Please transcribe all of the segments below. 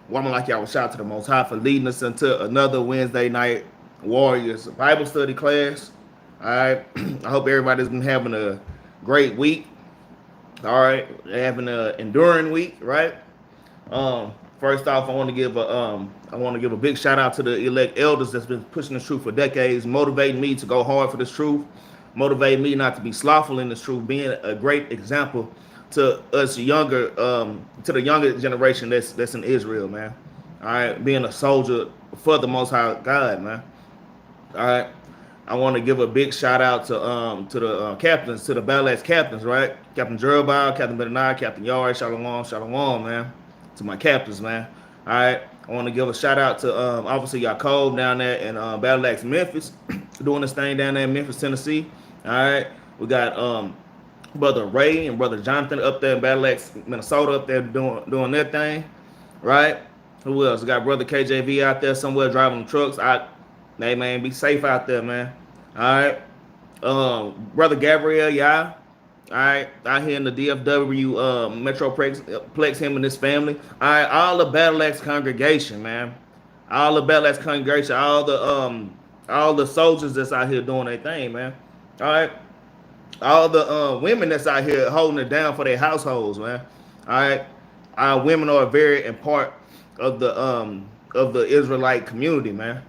Woman like y'all, shout out to the Most High for leading us into another Wednesday night Warriors Bible study class. All right. I hope everybody's been having a great week. All right. Having an enduring week, right? First off, I want to give a big shout out to the elect elders that's been pushing this truth for decades, motivating me to go hard for this truth, motivating me not to be slothful in this truth, being a great example to us younger, to the younger generation that's in Israel, man. All right, being a soldier for the Most High God, man. All right, I want to give a big shout out to the captains, to the Battle Axes captains, right? Captain Jerubbaal, Captain Benaniyah, Captain Yard, Shalom, Shalom, man. To my captains, man. All right, I want to give a shout out to obviously Yaakov down there in Battle Axes Memphis, doing this thing down there in Memphis, Tennessee. All right, we got brother Ray and brother Jonathan up there in Battle Axes, Minnesota, up there doing their thing, right? Who else? We got brother KJV out there somewhere driving trucks. Hey man, be safe out there, man. All right, brother Gabriel, yeah. All right, out here in the DFW Metroplex, him and his family. All right, all the Battle Axe congregation, man. All the Battle Axe congregation, all the soldiers that's out here doing their thing, man. All right, all the women that's out here holding it down for their households, man. All right, our women are a very important of the Israelite community, man.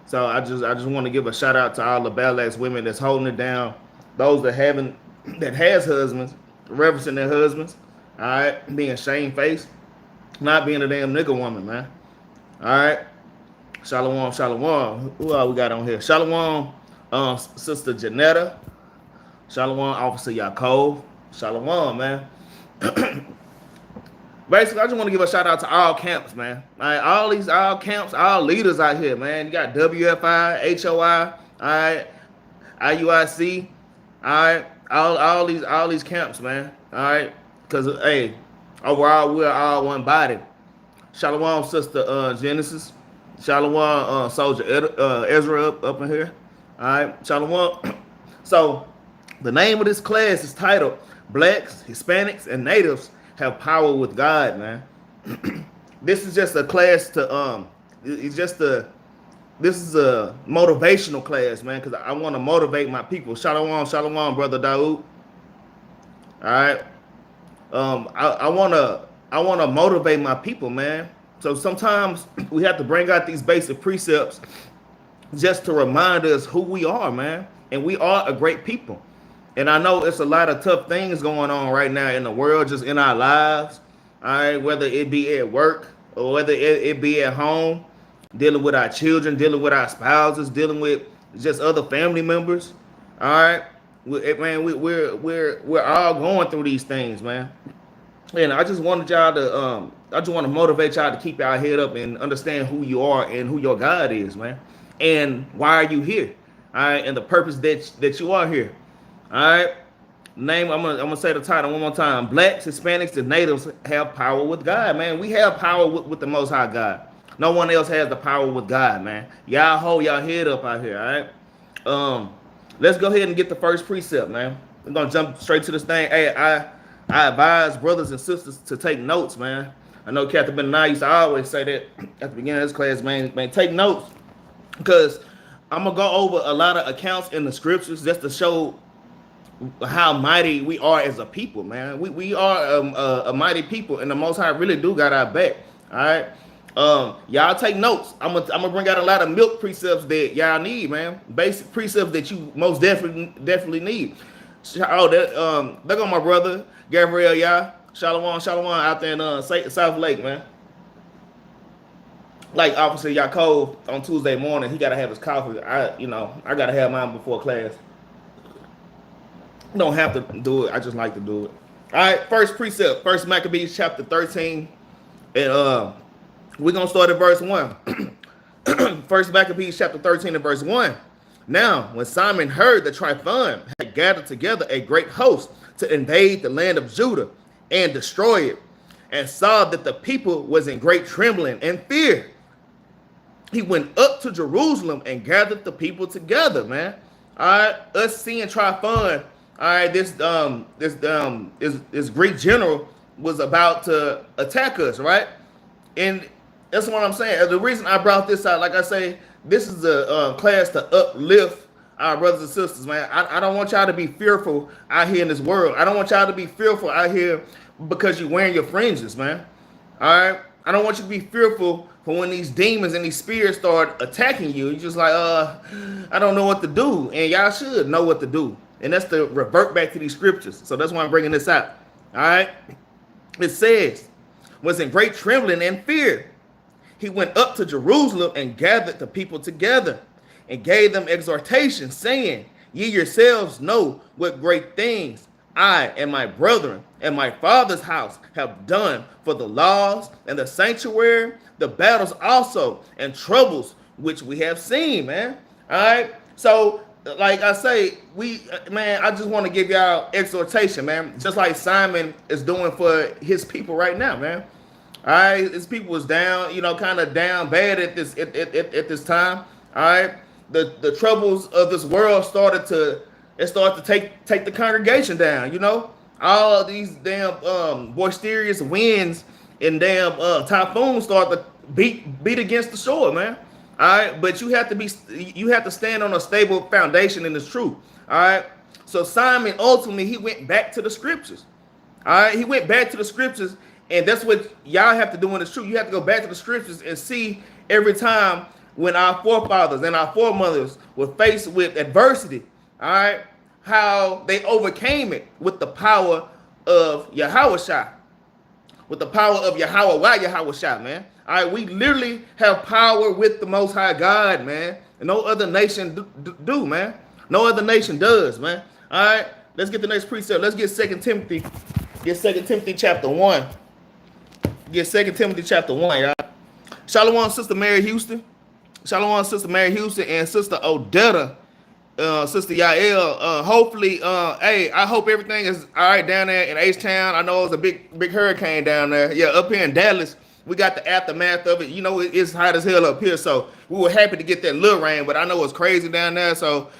So I just want to give a shout out to all the Battle Axe women that's holding it down. Those that has husbands, reverencing their husbands, all right, being shamefaced, not being a damn nigga woman, man. All right, Shalom, Shalom. Who all we got on here? Shalom, Sister Janetta. Shalom, Officer Yaakov. Shalom, man. Basically, I just want to give a shout out to all camps, man. All right, all camps, all leaders out here, man. You got WFI, HOI, all right, IUIC, all right, all these camps, man. All right, because hey, overall we're all one body. Shalom, Sister Genesis. Shalom, Soldier Ezra up in here. All right, Shalom. So the name of this class is titled "Blacks, Hispanics, and Natives Have Power with God," man. This is just a class to this is a motivational class, man, because I want to motivate my people. Shalom, Shalom, brother Daoud. All right. I wanna motivate my people, man. So sometimes we have to bring out these basic precepts just to remind us who we are, man. And we are a great people. And I know it's a lot of tough things going on right now in the world, just in our lives. All right, whether it be at work or whether it be at home, dealing with our children, dealing with our spouses, dealing with just other family members. All right, we're all going through these things, man. And I just wanted y'all to I just want to motivate y'all to keep y'all head up and understand who you are and who your God is, man. And why are you here? All right, and the purpose that you are here. All right. I'm gonna say the title one more time. Blacks, Hispanics, and Natives have power with God, man. We have power with the Most High God. No one else has the power with God, man. Y'all hold y'all head up out here, all right? Let's go ahead and get the first precept, man. We're gonna jump straight to this thing. Hey, I advise brothers and sisters to take notes, man. I know Captain Benaniyah used to always say that at the beginning of this class, man, take notes. Because I'm gonna go over a lot of accounts in the scriptures just to show how mighty we are as a people, man. We are a mighty people, and the Most High really do got our back. All right, y'all take notes. I'm gonna bring out a lot of milk precepts that y'all need, man. Basic precepts that you most definitely need. Oh, there go my brother Gabriel, y'all. Shalom, Shalom out there in South Lake, man. Like Officer Yaakov on Tuesday morning, he gotta have his coffee. I gotta have mine before class. Don't have to do it. I just like to do it. All right, first precept, First Maccabees chapter 13, and we're gonna start at verse 1. First Maccabees chapter 13 and verse 1. Now, when Simon heard that Tryphon had gathered together a great host to invade the land of Judah and destroy it, and saw that the people was in great trembling and fear, he went up to Jerusalem and gathered the people together, man. All right, us seeing Tryphon. All right, this Greek general was about to attack us, right? And That's what I'm saying. The reason I brought this out, like I say, this is a class to uplift our brothers and sisters, man. I don't want y'all to be fearful out here in this world. I don't want y'all to be fearful out here because you're wearing your fringes, man. All right? I don't want you to be fearful for when these demons and these spirits start attacking you. You're just like, I don't know what to do. And y'all should know what to do. And that's to revert back to these scriptures. So that's why I'm bringing this out. All right? It says, was in great trembling and fear. He went up to Jerusalem and gathered the people together and gave them exhortation, saying, ye yourselves know what great things I and my brethren and my father's house have done for the laws and the sanctuary, the battles also, and troubles which we have seen, man. All right. So, like I say, I just want to give y'all exhortation, man. Just like Simon is doing for his people right now, man. All right, his people was down, kind of down bad at this time. All right, the troubles of this world started to take the congregation down. All of these damn boisterous winds and damn typhoons start to beat against the shore, man. All right, but you have to stand on a stable foundation in this truth. All right, so Simon ultimately he went back to the scriptures. All right, he went back to the scriptures. And that's what y'all have to do in the truth. You have to go back to the scriptures and see every time when our forefathers and our foremothers were faced with adversity, all right, how they overcame it with the power of Yahushua, with the power of Yahweh, why Yahushua, man. All right, we literally have power with the Most High God, man. And no other nation do, man. No other nation does, man. All right, let's get the next precept. Let's get 2 Timothy. Get 2 Timothy chapter 1. Get 2 Timothy chapter 1, y'all. Shalom, Sister Mary Houston. Shalom, Sister Mary Houston and Sister Odetta, Sister Yael. Hopefully, hey, I hope everything is all right down there in H-Town. I know it was a big hurricane down there. Yeah, up here in Dallas, we got the aftermath of it. It's hot as hell up here, so we were happy to get that little rain, but I know it's crazy down there, so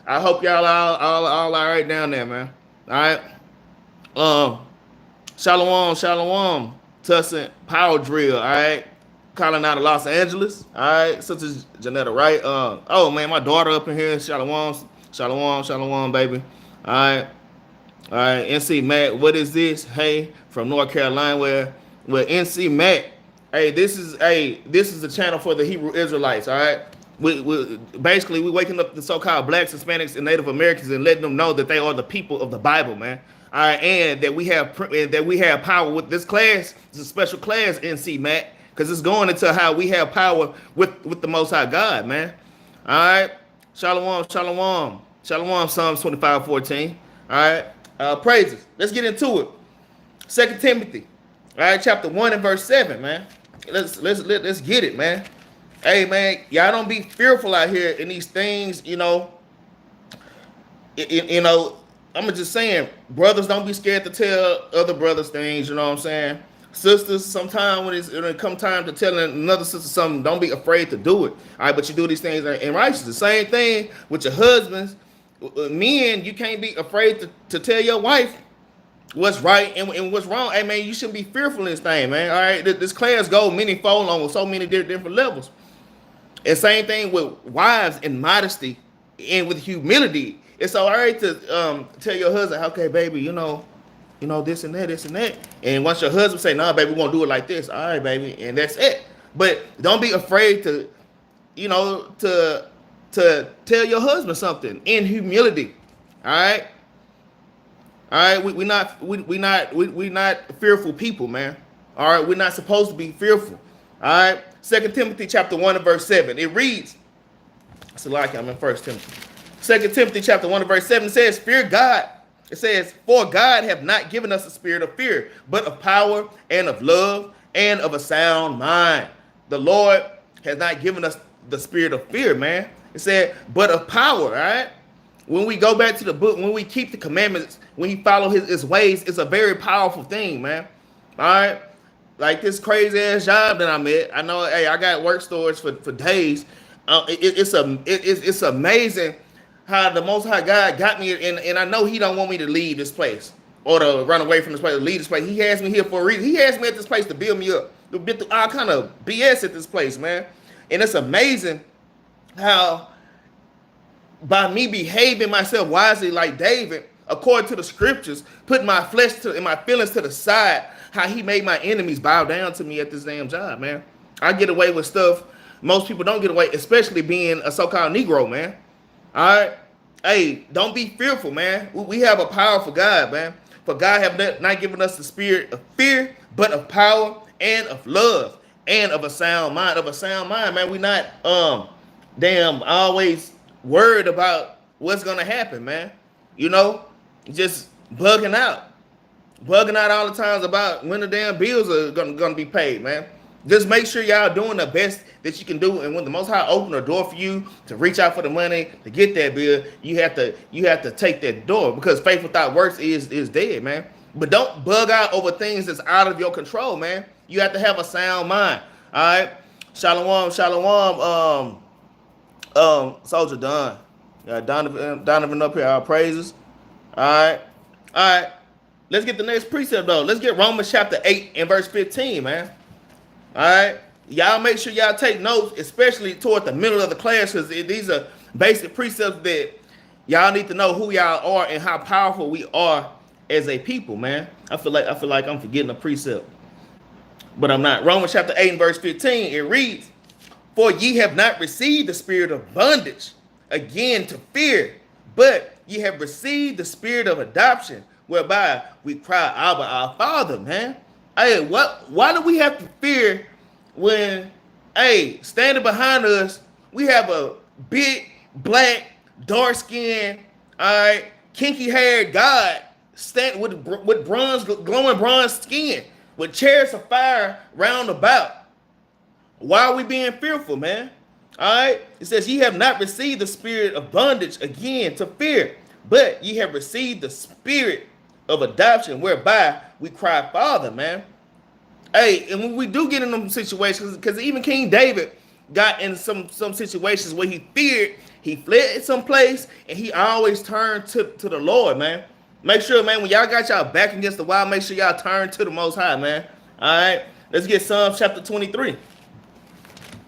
I hope y'all all right down there, man. All right. Shalom. Tussin Power Drill, all right, calling out of Los Angeles, all right, Sister Janetta, right? Oh man, my daughter up in here, shalom, baby, all right, NC Matt, what is this? Hey, from North Carolina, where NC Matt, hey, this is the channel for the Hebrew Israelites, all right. We basically waking up the so-called blacks, Hispanics, and Native Americans and letting them know that they are the people of the Bible, man. All right, and that we have power with this class. It's a special class, NC Matt, because it's going into how we have power with the Most High God, man. All right, shalom, Psalms 25:14. All right, praises. Let's get into it. 2 Timothy, all right, chapter 1 and verse 7, man. Let's get it, man. Hey, man, y'all don't be fearful out here in these things, I'm just saying, brothers, don't be scared to tell other brothers things, you know what I'm saying? Sisters, sometimes when it come time to telling another sister something, don't be afraid to do it. All right, but you do these things in righteousness. The same thing with your husbands. Men, you can't be afraid to tell your wife what's right and what's wrong. Hey, man, you shouldn't be fearful in this thing, man. All right, this class goes many-fold on with so many different levels. And same thing with wives in modesty and with humility. It's all right to tell your husband, okay, baby, this and that. And once your husband say, nah, baby, we won't do it like this. All right, baby, and that's it. But don't be afraid to tell your husband something in humility. All right. We're not fearful people, man. All right, we're not supposed to be fearful. All right. 2 Timothy chapter 1 and verse 7. It reads, I'm in 1 Timothy. 2 Timothy chapter 1 and verse 7 says, fear God. It says, for God have not given us a spirit of fear, but of power and of love and of a sound mind. The Lord has not given us the spirit of fear, man. It said, but of power, all right? When we go back to the book, when we keep the commandments, when we follow his ways, it's a very powerful thing, man. All right? Like this crazy ass job that I'm at. I know, hey, I got work storage for days. It's amazing how the Most High God got me, and I know he don't want me to leave this place or to run away from this place, to leave this place. He has me here for a reason. He has me at this place to build me up. We've been through all kind of BS at this place, man. And it's amazing how by me behaving myself wisely like David, according to the scriptures, putting my flesh and my feelings to the side, how he made my enemies bow down to me at this damn job, man. I get away with stuff most people don't get away, especially being a so-called Negro, man. All right? Hey, don't be fearful, man. We have a powerful God, man. For God have not given us the spirit of fear, but of power and of love and of a sound mind. Of a sound mind, man. We not always worried about what's gonna happen, man. You know, just bugging out all the times about when the damn bills are gonna be paid, man. Just make sure y'all doing the best that you can do, and when the Most High open a door for you to reach out for the money to get that bill, you have to take that door, because faith without works is dead, man. But don't bug out over things that's out of your control, man. You have to have a sound mind. All right, shalom, Soldier Don, Donovan up here, our praises. All right. Let's get the next precept though. Let's get Romans chapter 8 and verse 15, man. All right, y'all make sure y'all take notes, especially toward the middle of the class, because these are basic precepts that y'all need to know who y'all are and how powerful we are as a people, man. I feel like I'm forgetting a precept, but I'm not. Romans chapter 8 and verse 15, it reads, "For ye have not received the spirit of bondage again to fear, but ye have received the spirit of adoption, whereby we cry, Abba, our Father," man. Hey, why do we have to fear when, standing behind us, we have a big, black, dark-skinned, kinky-haired God stand with bronze, glowing bronze skin, with chariots of fire round about? Why are we being fearful, man? All right? It says, ye have not received the spirit of bondage again to fear, but ye have received the spirit of adoption, whereby we cry, Father, man. Hey, and when we do get in them situations, because even King David got in some situations where he feared, he fled someplace, and he always turned to the Lord, man. Make sure, man, when y'all got y'all back against the wall, make sure y'all turn to the Most High, man. All right, let's get Psalms chapter 23.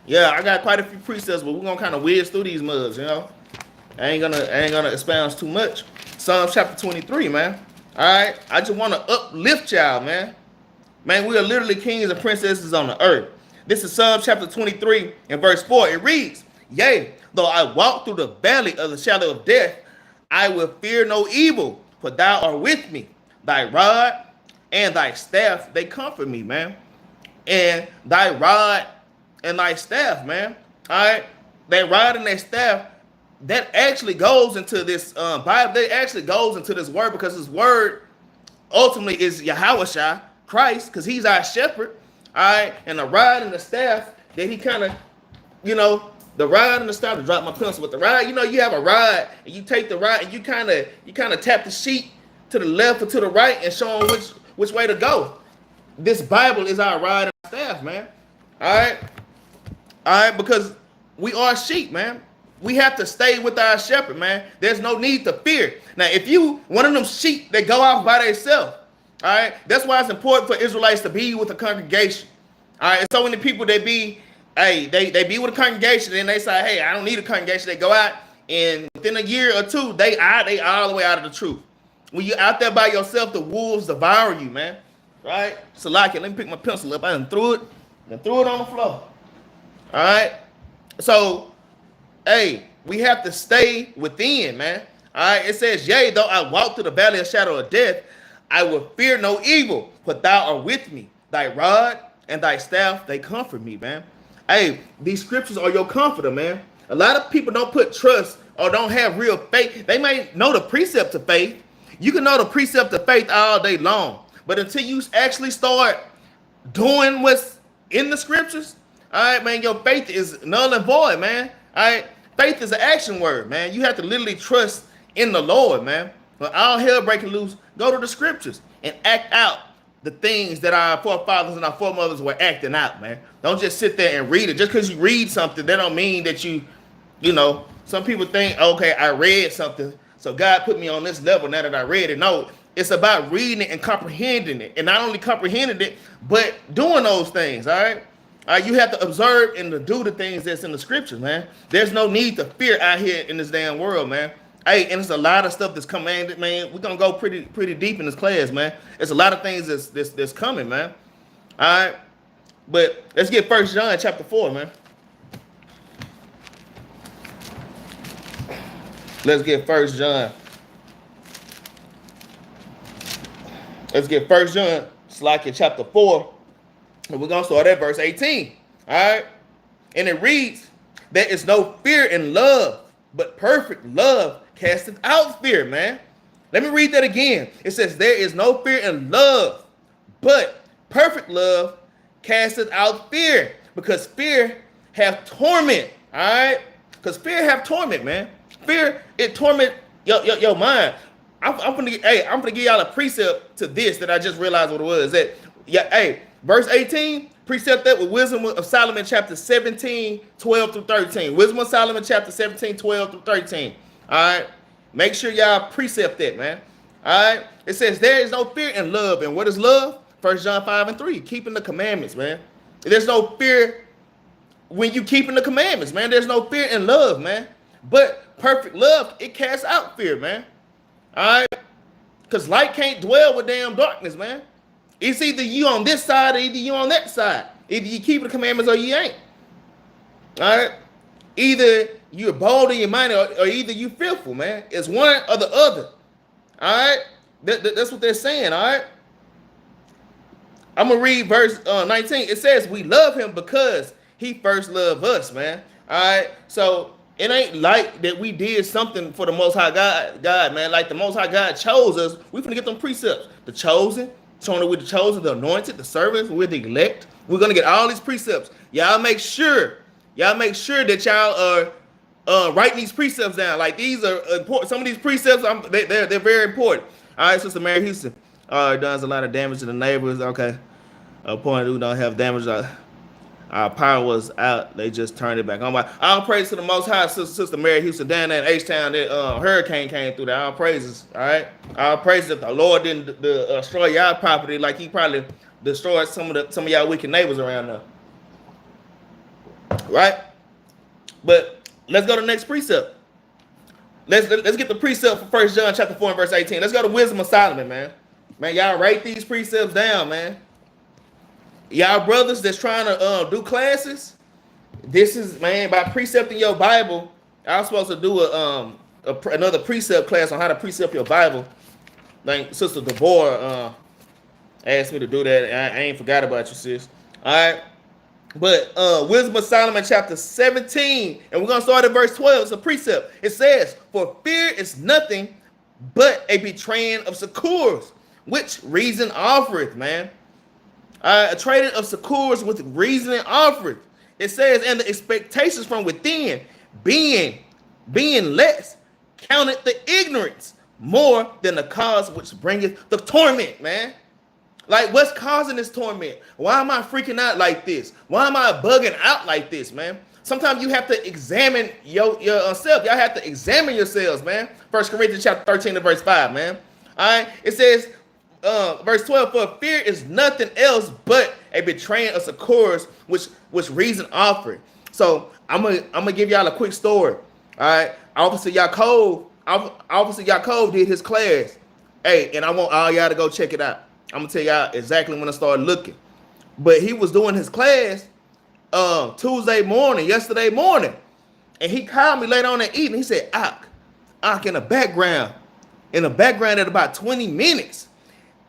Yeah, I got quite a few precepts, but we're gonna kind of whiz through these mugs, you know. I ain't gonna expound too much. Psalms chapter 23, man. All right, I just want to uplift y'all, man. Man, we are literally kings and princesses on the earth. This is Psalm chapter 23 and verse 4. It reads, "Yea, though I walk through the valley of the shadow of death, I will fear no evil, for thou art with me. Thy rod and thy staff, they comfort me," man. And thy rod and thy staff, man. All right, that rod and that staff, that actually goes into this Bible. That actually goes into this word, because this word ultimately is Yahushua, Christ, because he's our shepherd. All right, and the rod and the staff that he kind of, the rod and the staff, to drop my pencil with the rod. You have a rod, and you take the rod and you kind of tap the sheep to the left or to the right and show them which way to go. This Bible is our rod and staff, man. All right, because we are sheep, man. We have to stay with our shepherd, man. There's no need to fear. Now, if you one of them sheep that go off by themselves, all right, that's why it's important for Israelites to be with a congregation. All right, and so many people they be with a congregation, and they say, hey, I don't need a congregation. They go out, and within a year or two, they all the way out of the truth. When you're out there by yourself, the wolves devour you, man. Right? So let me pick my pencil up. I done threw it on the floor. All right. So, we have to stay within, man. All right. It says, "Yea, though I walk through the valley of shadow of death, I will fear no evil, for thou art with me. Thy rod and thy staff, they comfort me," man. Hey, these scriptures are your comforter, man. A lot of people don't put trust or don't have real faith. They may know the precept of faith. You can know the precept of faith all day long, but until you actually start doing what's in the scriptures, all right, man, your faith is null and void, man. All right, faith is an action word, man. You have to literally trust in the Lord, man. When all hell breaking loose, go to the scriptures and act out the things that our forefathers and our foremothers were acting out, man. Don't just sit there and read it. Just because you read something, that don't mean that some people think, okay, I read something, so God put me on this level now that I read it. No, It's about reading it and comprehending it, and not only comprehending it, but doing those things. All right. You have to observe and to do the things that's in the scriptures, man. There's no need to fear out here in this damn world, man. Hey, and it's a lot of stuff that's commanded, man. We're gonna go pretty deep in this class, man. It's a lot of things that's coming, man. All right, but let's get 1 John chapter 4, man. Let's get 1 John. Let's get 1 John, Slakia chapter 4, and we're gonna start at verse 18. All right, and it reads, "There is no fear in love, but perfect love casteth out fear," man. Let me read that again. It says, "There is no fear in love, but perfect love casteth out fear, because fear have torment." All right, because fear have torment, man. Fear, it torment your mind. I'm gonna give y'all a precept to this that I just realized what it was. That verse 18, precept that with Wisdom of Solomon chapter 17, 12 through 13. Wisdom of Solomon chapter 17, 12 through 13. All right, make sure y'all precept that, man. All right, it says there is no fear in love, and what is love? 1 John 5 and 3, keeping the commandments, man. There's no fear when you keeping the commandments, man. There's no fear in love, man. But perfect love, it casts out fear, man. All right, because light can't dwell with damn darkness, man. It's either you on this side or either you on that side. Either you keep the commandments or you ain't. All right, either you're bold in your mind or either you fearful, man. It's one or the other. All right, that's what they're saying. All right, I'm gonna read verse 19. It says, "We love him because he first loved us," man. All right, so it ain't like that we did something for the Most High God, man. Like the Most High God chose us. We finna get them precepts. The chosen, showing that we're the chosen, the anointed, the servants, we're the elect. We're gonna get all these precepts. Y'all make sure that y'all are writing these precepts down. Like these are important. Some of these precepts, they're very important. All right, Sister Mary Houston, does a lot of damage to the neighbors. Okay, point who don't have damage. Our power was out. They just turned it back on. All praise to the Most High, Sister Mary Houston, down there in H-Town. That hurricane came through there. All praises, all right? All praises that the Lord didn't destroy y'all property like he probably destroyed some of y'all wicked neighbors around there. Right? But let's go to the next precept. Let's get the precept for 1 John chapter 4 and verse 18. Let's go to Wisdom of Solomon, man. Man, y'all write these precepts down, man. Y'all brothers that's trying to do classes, this is, man, by precepting your Bible. I was supposed to do another precept class on how to precept your Bible. Like Sister Deborah asked me to do that. I ain't forgot about you, sis. All right. But Wisdom of Solomon chapter 17, and we're going to start at verse 12. It's a precept. It says, "For fear is nothing but a betraying of succors, which reason offereth," man. A trading of succors with reason offereth. It says, "And the expectations from within, being less, counted the ignorance more than the cause which bringeth the torment," man. Like, what's causing this torment? Why am I freaking out like this? Why am I bugging out like this, man? Sometimes you have to examine yourself. Y'all have to examine yourselves, man. 1 Corinthians chapter 13 and verse 5, man. All right, it says, verse 12, "For fear is nothing else but a betraying of succors, which reason offered." So I'm gonna give y'all a quick story. All right, Officer Yaakov did his class. Hey, and I want all y'all to go check it out. I'm gonna tell y'all exactly when I started looking. But he was doing his class yesterday morning, and he called me later on that evening. He said, "Ak, in the background at about 20 minutes.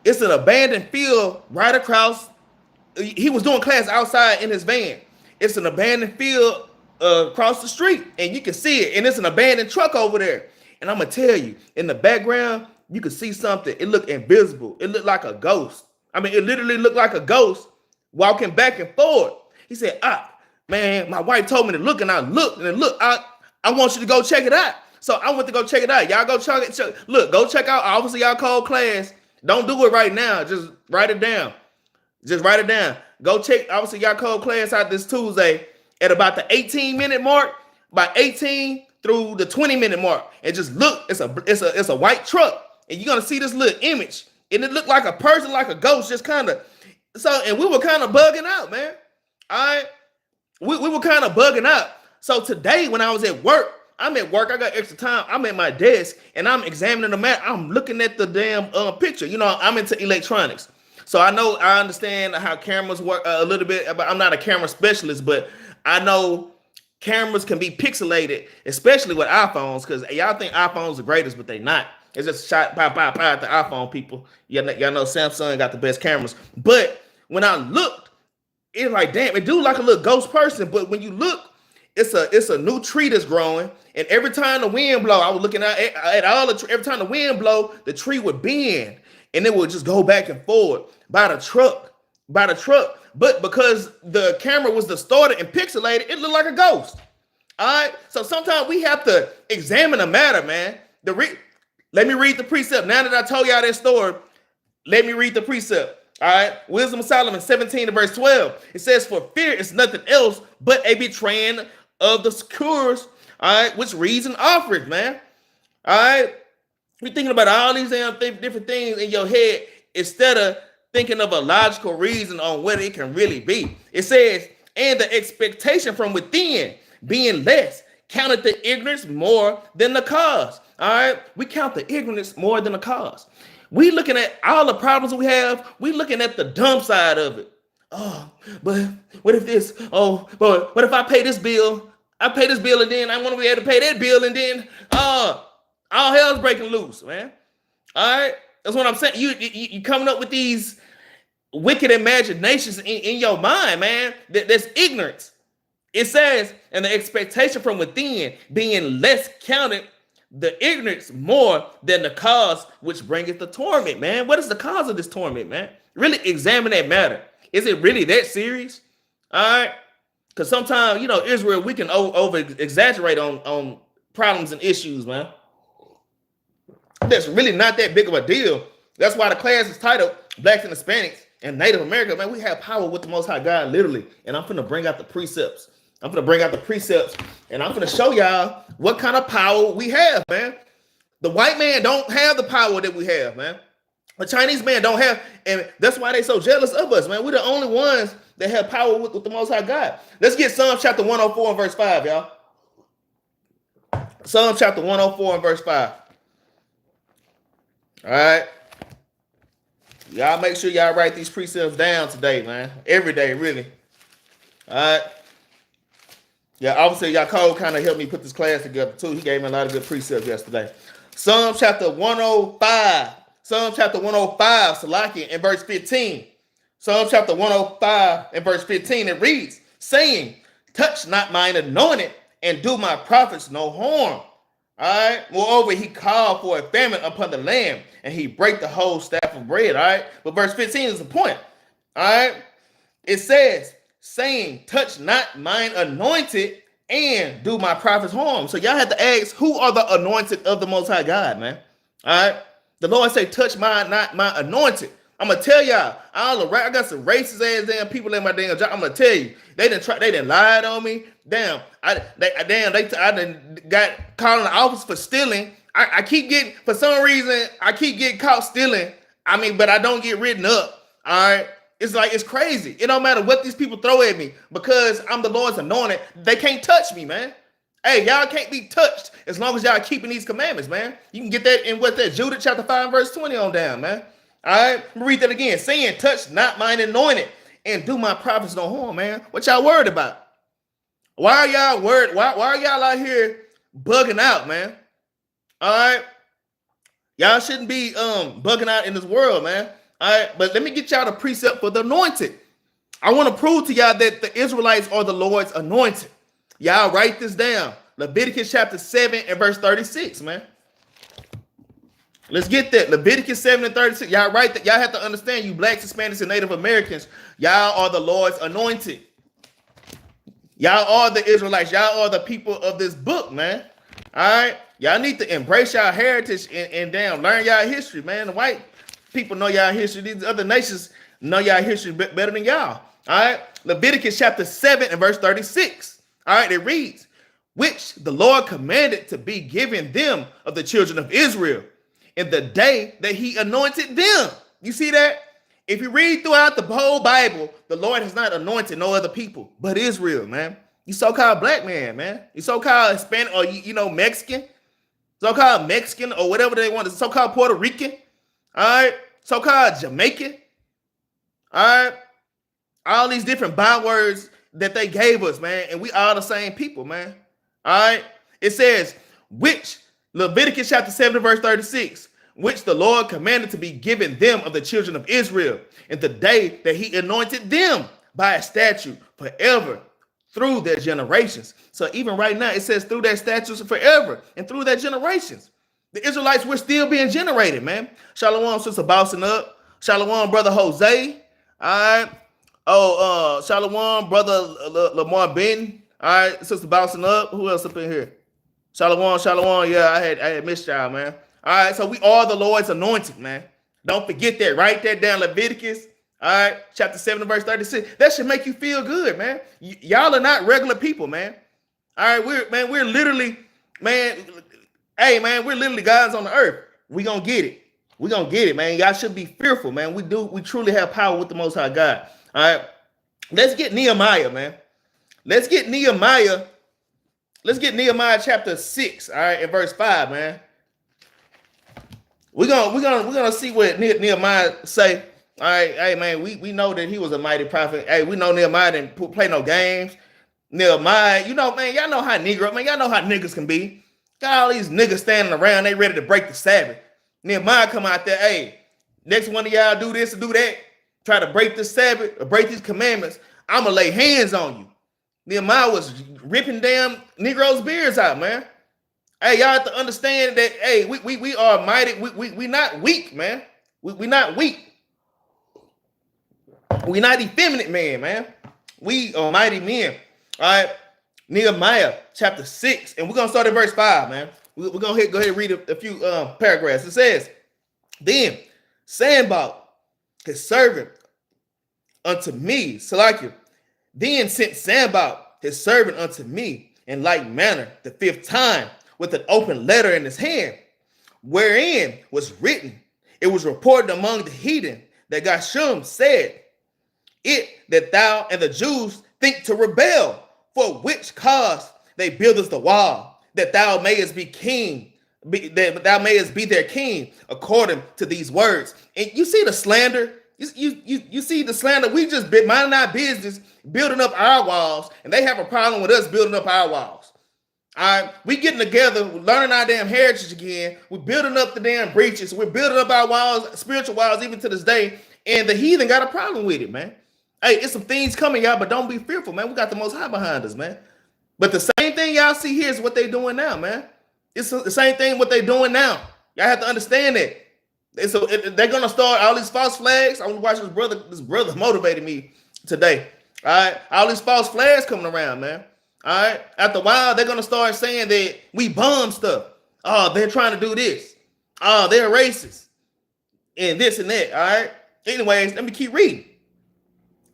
It's an abandoned field right across." He was doing class outside in his van. It's an abandoned field across the street, and you can see it. And it's an abandoned truck over there. And I'm gonna tell you, in the background, you could see something. It looked invisible. It looked like a ghost. I mean, it literally looked like a ghost walking back and forth. He said, "Man, my wife told me to look, and I looked, and look, I want you to go check it out." So I went to go check it out. Y'all go check it. Look, go check out Officer Yaakov class. Don't do it right now. Just write it down. Go check Officer Yaakov class out this Tuesday at about the 18-minute mark, about 18 through the 20-minute mark. And just look, it's a white truck. and you're gonna see this little image, and it looked like a person, like a ghost, just kind of. So, and we were kind of bugging out, man. All right, we were kind of bugging out. So today, when I was at work, I'm at work, I got extra time. I'm at my desk, and I'm examining the map. I'm looking at the damn picture. You know, I'm into electronics, so I understand how cameras work a little bit. But I'm not a camera specialist, but I know cameras can be pixelated, especially with iPhones, because y'all think iPhones are greatest, but they not. It's just shot by at the iPhone people. Y'all know Samsung got the best cameras. But when I looked, it's like, damn, it do like a little ghost person. But when you look, it's a new tree that's growing, and every time the wind blow, I was looking at all the every time the wind blow, the tree would bend, and it would just go back and forward by the truck. But because the camera was distorted and pixelated, it looked like a ghost. All right. So sometimes we have to examine the matter, man. Let me read the precept. Now that I told y'all that story, let me read the precept. All right. Wisdom of Solomon 17 to verse 12. It says, "For fear is nothing else but a betraying of the secures, all right, which reason offered, man." All right. You're thinking about all these different things in your head instead of thinking of a logical reason on what it can really be. It says, "And the expectation from within being less counted the ignorance more than the cause." All right, we count the ignorance more than the cause. We looking at all the problems we have. We looking at the dumb side of it. Oh, but what if this? Oh, but what if I pay this bill? I pay this bill, and then I want to be able to pay that bill, and then all hell's breaking loose, man. All right, that's what I'm saying. You coming up with these wicked imaginations in your mind, man. That's ignorance. It says, "And the expectation from within being less counted the ignorance more than the cause which bringeth the torment," man. What is the cause of this torment, man? Really examine that matter. Is it really that serious? All right. Because sometimes, you know, Israel, we can over exaggerate on problems and issues, man. That's really not that big of a deal. That's why the class is titled Blacks and Hispanics and Native America. Man, we have power with the Most High God, literally. And I'm finna bring out the precepts. And I'm finna show y'all what kind of power we have, man. The white man don't have the power that we have, man. The Chinese man don't have, and that's why they so jealous of us, man. We're the only ones that have power with the Most High God. Let's get Psalm chapter 104 and verse 5, y'all. Psalm chapter 104 and verse 5. All right. Y'all make sure y'all write these precepts down today, man. Every day, really. All right. Yeah, obviously, y'all Cole kind of helped me put this class together, too. He gave me a lot of good precepts yesterday. Psalm chapter 105. Psalm chapter 105, Salakia, in verse 15. Psalm chapter 105 and verse 15, it reads, saying, "Touch not mine anointed, and do my prophets no harm." All right. Moreover, he called for a famine upon the land, and he break the whole staff of bread. All right. But verse 15 is the point. All right. It says, saying, "Touch not mine anointed, and do my prophets harm." So y'all have to ask, who are the anointed of the Most High God, man? All right. The Lord say, "Touch not my anointed." I'm gonna tell y'all, I got some racist ass damn people in my damn job. I'm gonna tell you, they didn't lie on me. Damn, I done got called in the office for stealing. I keep getting, for some reason, I keep getting caught stealing. I mean, but I don't get written up. All right. It's like, it's crazy. It don't matter what these people throw at me, because I'm the Lord's anointed. They can't touch me, man. Hey, y'all can't be touched as long as y'all keeping these commandments, man. You can get that in Judah chapter 5, verse 20 on down, man. All right, read that again. Saying, "Touch not mine anointed, and do my prophets no harm," man. What y'all worried about? Why are y'all worried? Why are y'all out here bugging out, man? All right, y'all shouldn't be bugging out in this world, man. All right, but let me get y'all the precept for the anointed. I want to prove to y'all that the Israelites are the Lord's anointed. Y'all write this down. Leviticus chapter 7 and verse 36, man. Let's get that. Leviticus 7 and 36. Y'all write that. Y'all have to understand, you Blacks, Hispanics, and Native Americans, y'all are the Lord's anointed. Y'all are the Israelites. Y'all are the people of this book, man. All right. Y'all need to embrace y'all heritage and damn learn y'all history, man. The white people know y'all history. These other nations know y'all history better than y'all. All right. Leviticus chapter 7 and verse 36. All right. It reads, "Which the Lord commanded to be given them of the children of Israel, in the day that he anointed them. You see that? If you read throughout the whole Bible, the Lord has not anointed no other people but Israel, man. You so-called black man. You so-called Hispanic or, Mexican. So-called Mexican or whatever they want. So-called Puerto Rican. All right. So-called Jamaican. All right. All these different bywords that they gave us, man. And we all the same people, man. All right. It says, which Leviticus chapter 7 verse 36, which the Lord commanded to be given them of the children of Israel in the day that he anointed them by a statute forever through their generations. So even right now, it says through their statutes forever and through their generations. The Israelites were still being generated, man. Shalom, sister Bossing Up. Shalom, brother Jose. All right. Oh, Shalom, brother Lamar Ben. All right, sister Bossing Up. Who else up in here? Shalom. Yeah, I had missed y'all, man. All right, so we are the Lord's anointed, man. Don't forget that. Write that down, Leviticus. All right, chapter 7, verse 36. That should make you feel good, man. Y'all are not regular people, man. All right, we're literally, man. Hey, man, we're literally gods on the earth. We gonna get it. We gonna get it, man. Y'all should be fearful, man. We truly have power with the Most High God. All right, let's get Nehemiah, man. Let's get Nehemiah chapter 6, all right, and verse 5, man. We're gonna see what Nehemiah say. All right, hey man, we know that he was a mighty prophet. Hey, we know Nehemiah didn't play no games. Nehemiah, man, y'all know how niggas can be. Got all these niggas standing around, they ready to break the Sabbath. Nehemiah come out there, hey, next one of y'all do this or do that, try to break the Sabbath or break these commandments, I'ma lay hands on you. Nehemiah was ripping damn Negroes' beards out, man. Hey, y'all have to understand that, hey, we are mighty. We not weak, man. We not weak. We not effeminate man. We are mighty men. All right. Nehemiah chapter 6. And we're going to start at verse 5, man. We're going to go ahead and read a few paragraphs. It says, then Sanballat, his servant, unto me, Salakia, then sent Sanballat, his servant, unto me in like manner the 5th time with an open letter in his hand, wherein was written, it was reported among the heathen that Gashum said, it that thou and the Jews think to rebel, for which cause they build us the wall, that thou mayest be king, that thou mayest be their king, according to these words. And you see the slander. You see the slander. We just minding our business, building up our walls, and they have a problem with us building up our walls. All right, we getting together, we're learning our damn heritage again. We're building up the damn breaches. We're building up our walls, spiritual walls, even to this day. And the heathen got a problem with it, man. Hey, it's some things coming, y'all, but don't be fearful, man. We got the Most High behind us, man. But the same thing y'all see here is what they doing now, man. It's the same thing what they doing now. Y'all have to understand that. So they're gonna start all these false flags. I want to watch this brother motivated me today. All right, all these false flags coming around, man. All right, after a while, they're gonna start saying that we bomb stuff. Oh, they're trying to do this. Oh, they're racist, and this and that. All right. Anyways, let me keep reading.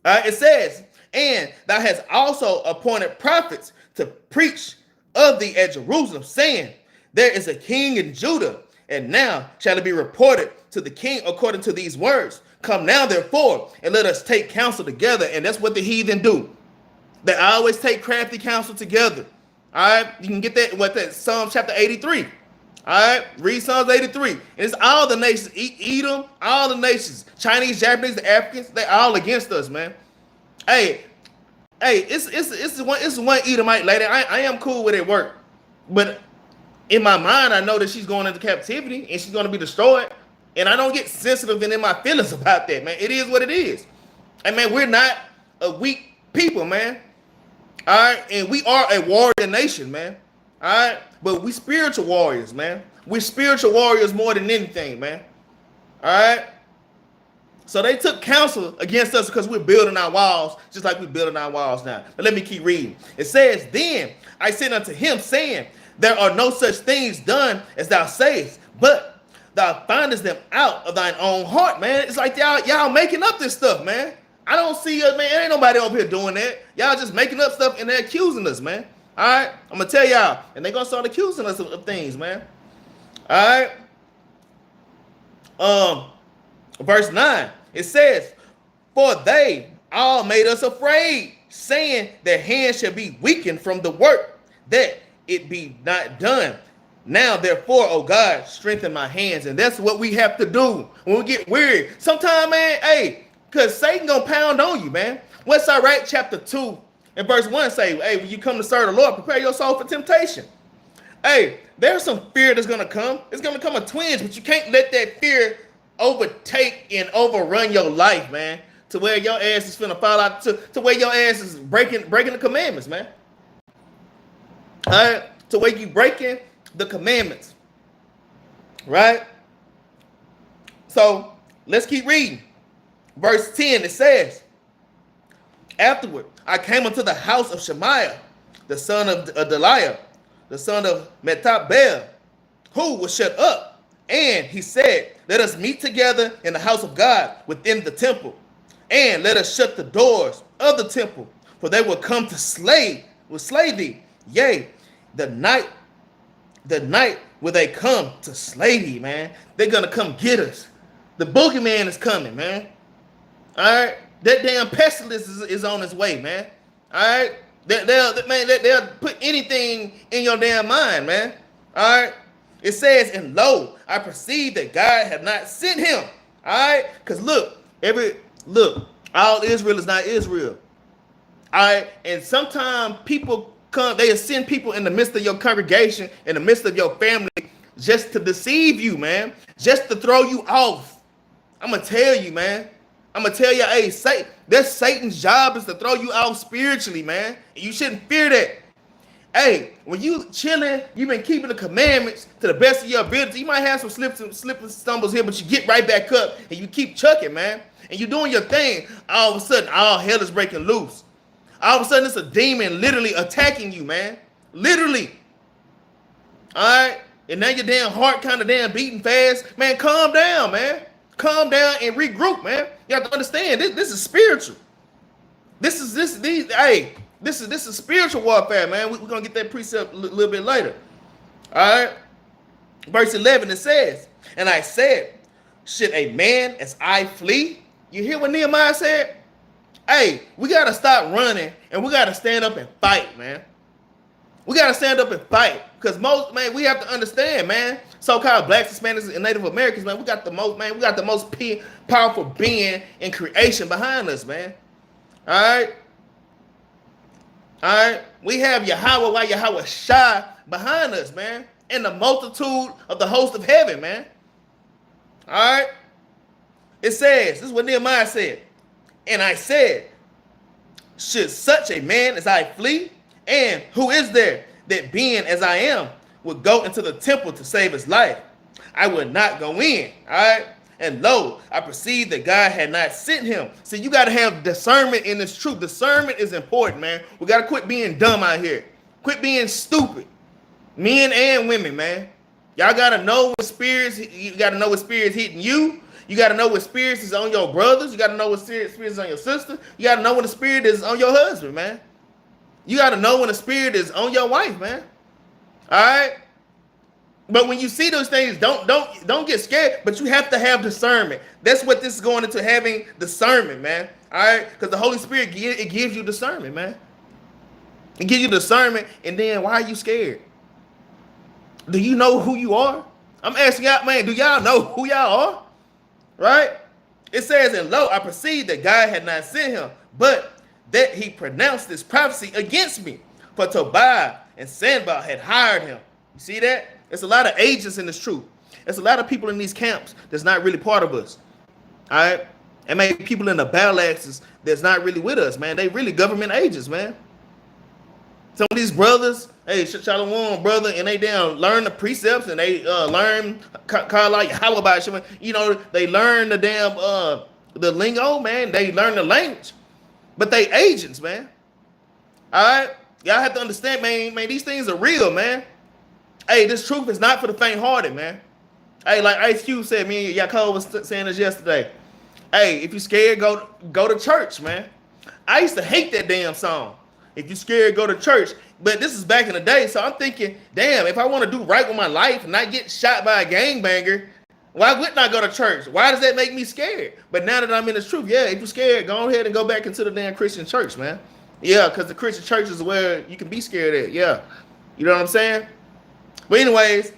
All right, it says, and thou hast also appointed prophets to preach of thee at Jerusalem, saying, there is a king in Judah. And now shall it be reported to the king according to these words. Come now, therefore, and let us take counsel together. And that's what the heathen do. They always take crafty counsel together. All right, you can get that Psalm chapter 83. All right, read Psalms 83. And it's all the nations, Edom, all the nations, Chinese, Japanese, the Africans, they all against us, man. Hey, it's one Edomite lady. I am cool with it work, but in my mind, I know that she's going into captivity and she's going to be destroyed. And I don't get sensitive and in my feelings about that, man. It is what it is. And man, we're not a weak people, man. All right. And we are a warrior nation, man. All right. But we spiritual warriors, man. We're spiritual warriors more than anything, man. All right. So they took counsel against us because we're building our walls, just like we're building our walls now. But let me keep reading. It says, then I said unto him, saying, there are no such things done as thou sayest, but thou findest them out of thine own heart, man. It's like y'all making up this stuff, man. I don't see it, man. Ain't nobody over here doing that. Y'all just making up stuff and they're accusing us, man. All right, I'm gonna tell y'all, and they're gonna start accusing us of things, man. All right. Verse 9, it says, for they all made us afraid, saying their hands shall be weakened from the work, that it be not done. Now, therefore, oh God, strengthen my hands. And that's what we have to do when we get weary. Sometimes, man, hey, because Satan gonna pound on you, man. What's all right? Chapter 2 and verse 1 say, hey, when you come to serve the Lord, prepare your soul for temptation. Hey, there's some fear that's gonna come. It's gonna come a twinge, but you can't let that fear overtake and overrun your life, man, to where your ass is finna fall out, to where your ass is breaking the commandments, man. All right, to where you breaking the commandments, right? So let's keep reading. Verse 10, it says, afterward, I came unto the house of Shemaiah, the son of Deliah, the son of Metabel, who was shut up. And he said, let us meet together in the house of God within the temple, and let us shut the doors of the temple, for they will come to slay thee. Yea, the night will they come to slay thee, man. They're gonna come get us. The boogeyman is coming, man. All right, that damn pestilence is on its way, man. All right, they'll put anything in your damn mind, man. All right, it says, and lo, I perceive that God had not sent him. All right, because look, all Israel is not Israel. All right, and sometimes people come, they send people in the midst of your congregation, in the midst of your family, just to deceive you, man, just to throw you off. I'm gonna tell you, man. I'm gonna tell you, hey, that's Satan's job, is to throw you off spiritually, man. And you shouldn't fear that. Hey, when you chilling, you've been keeping the commandments to the best of your ability. You might have some slips and stumbles here, but you get right back up and you keep chucking, man. And you're doing your thing. All of a sudden, all hell is breaking loose. All of a sudden, it's a demon literally attacking you, man. Literally. All right? And now your damn heart kind of damn beating fast. Man, calm down, man. Calm down and regroup, man. You have to understand, this is spiritual. This is spiritual warfare, man. We're going to get that precept a little bit later. All right? Verse 11, it says, and I said, should a man as I flee? You hear what Nehemiah said? Hey, we got to stop running and we got to stand up and fight, man. We got to stand up and fight, because we have to understand, man, so-called blacks, Hispanics, and Native Americans, man, we got the most powerful being in creation behind us, man. All right. We have Yahweh Shai behind us, man, and the multitude of the host of heaven, man. All right. It says, this is what Nehemiah said, and I said, should such a man as I flee? And who is there that, being as I am, would go into the temple to save his life? I would not go in. All right. And lo, I perceived that God had not sent him. So you got to have discernment in this truth. Discernment is important, man. We got to quit being dumb out here. Quit being stupid. Men and women, man. Y'all got to know what spirits, you got to know what spirits hitting you. You got to know what spirits is on your brothers. You got to know what spirits is on your sister. You got to know when the spirit is on your husband, man. You got to know when the spirit is on your wife, man. All right? But when you see those things, don't get scared, but you have to have discernment. That's what this is going into, having discernment, man. All right? Because the Holy Spirit, it gives you discernment, man. It gives you discernment, and then why are you scared? Do you know who you are? I'm asking y'all, man, do y'all know who y'all are? Right? It says, and lo, I perceived that God had not sent him, but that he pronounced this prophecy against me. For Tobiah and Sanballat had hired him. You see that? There's a lot of agents in this truth. There's a lot of people in these camps that's not really part of us. All right? And maybe people in the Battle Axes that's not really with us, man. They really government agents, man. Some of these brothers, hey, Shalom, brother, and they down learn the precepts, and they learn call out Yahweh, you know, they learn the damn the lingo, man. They learn the language, but they agents, man. All right, y'all have to understand, man. These things are real, man. Hey, this truth is not for the faint-hearted, man. Hey, like Ice Cube said, me and Yaakov was saying this yesterday. Hey, if you're scared, go to church, man. I used to hate that damn song. If you're scared, go to church. But this is back in the day, so I'm thinking, damn, if I want to do right with my life and not get shot by a gangbanger, Why wouldn't I go to church? Why does that make me scared? But now that I'm in the truth, yeah, if you're scared, go ahead and go back into the damn Christian church, man. Yeah, because the Christian church is where you can be scared at. Yeah. You know what I'm saying? But anyways,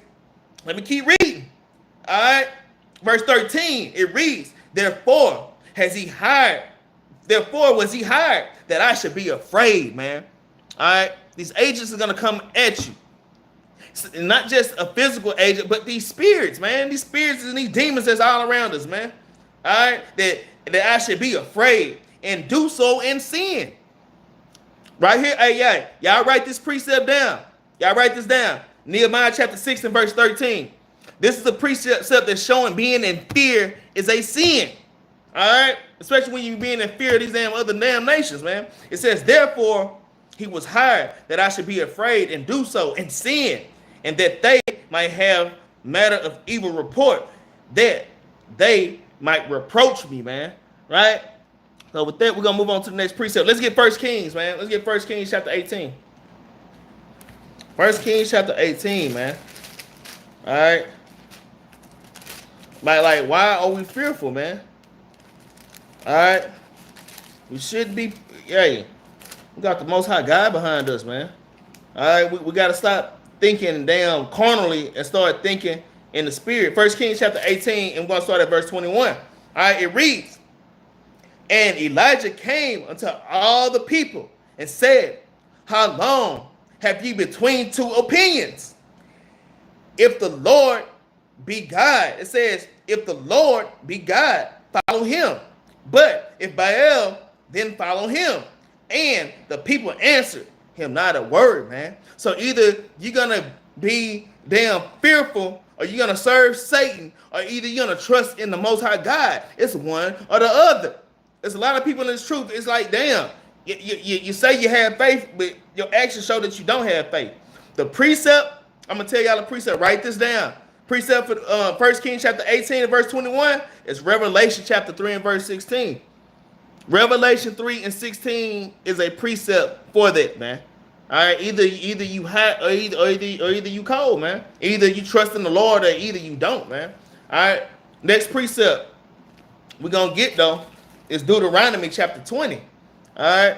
let me keep reading. All right. Verse 13, it reads, therefore was he hired that I should be afraid, man. All right. These agents are going to come at you. Not just a physical agent, but these spirits, man. These spirits and these demons that's all around us, man. All right. That I should be afraid and do so in sin. Right here. Hey, yeah. Y'all write this precept down. Y'all write this down. Nehemiah chapter 6 and verse 13. This is a precept that's showing being in fear is a sin. All right? Especially when you being in fear of these damn other damn nations, man. It says, therefore, he was hired that I should be afraid and do so and sin, and that they might have matter of evil report, that they might reproach me, man. Right? So with that, we're going to move on to the next precept. Let's get 1 Kings, man. Let's get 1 Kings chapter 18. 1 Kings chapter 18, man. All right. Like, why are we fearful, man? All right. We should be, hey, we got the Most High God behind us, man. All right. We got to stop thinking damn carnally and start thinking in the spirit. 1 Kings chapter 18, and we're going to start at verse 21. All right. It reads, and Elijah came unto all the people and said, how long have ye between two opinions? If the Lord be God, it says, if the Lord be God, follow him. But if Baal, then follow him. And the people answered him not a word, man. So either you're going to be damn fearful, or you're going to serve Satan, or either you're going to trust in the Most High God. It's one or the other. There's a lot of people in this truth. It's like, damn, you say you have faith, but your actions show that you don't have faith. The precept, I'm going to tell y'all the precept. Write this down. Precept for 1 Kings chapter 18 and verse 21 is Revelation chapter 3 and verse 16. Revelation 3 and 16 is a precept for that, man. All right, either you hot or either you cold, man. Either you trust in the Lord or either you don't, man. All right, next precept we're going to get, though, is Deuteronomy chapter 20. All right,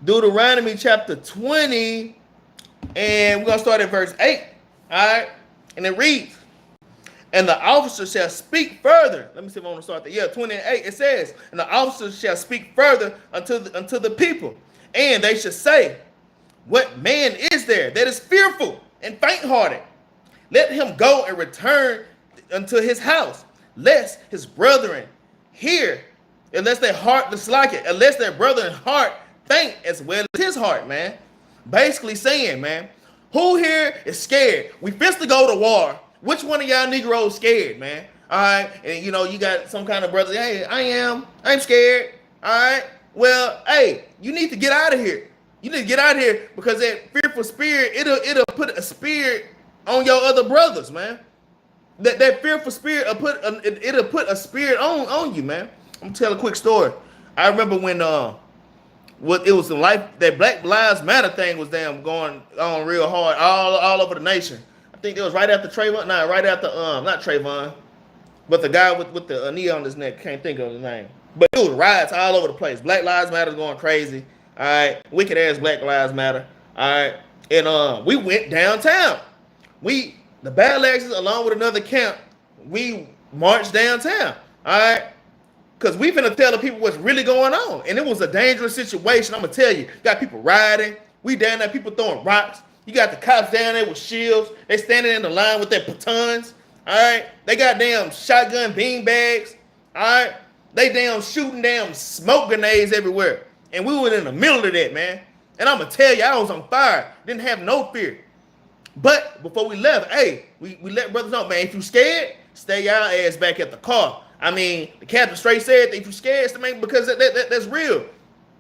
Deuteronomy chapter 20, and we're going to start at verse 8. All right, and it reads, and the officer shall speak further. Let me see if I want to start there. Yeah, 20 and 8. It says, and the officer shall speak further unto the people, and they shall say, what man is there that is fearful and faint-hearted? Let him go and return unto his house, lest his brethren hear, unless their heart dislike it, unless their brethren's heart faint as well as his heart, man. Basically saying, man, who here is scared? We fist to go to war. Which one of y'all Negroes scared, man? All right, and you got some kind of brother. Hey, I'm scared. All right, well, hey, you need to get out of here. You need to get out of here, because that fearful spirit, it'll put a spirit on your other brothers, man. That fearful spirit it'll put a spirit on you, man. I'm gonna tell a quick story. I remember when it was in life, that Black Lives Matter thing was damn going on real hard all over the nation. I think it was right after Trayvon. Nah, right after not Trayvon, but the guy with the knee on his neck. Can't think of his name. But it was riots all over the place. Black Lives Matter is going crazy. All right, wicked ass Black Lives Matter. All right, and we went downtown. The Battle Axes, along with another camp, we marched downtown. All right, because we finna tell the people what's really going on, and it was a dangerous situation. I'm gonna tell you, got people riding. We down there, people throwing rocks. You got the cops down there with shields. They standing in the line with their batons. All right, they got damn shotgun bean bags. All right, they damn shooting damn smoke grenades everywhere. And we were in the middle of that, man. And I'm going to tell you, I was on fire. Didn't have no fear. But before we left, hey, we let brothers know, man, if you scared, stay your ass back at the car. I mean, the captain straight said, if you scared, man, because that's real.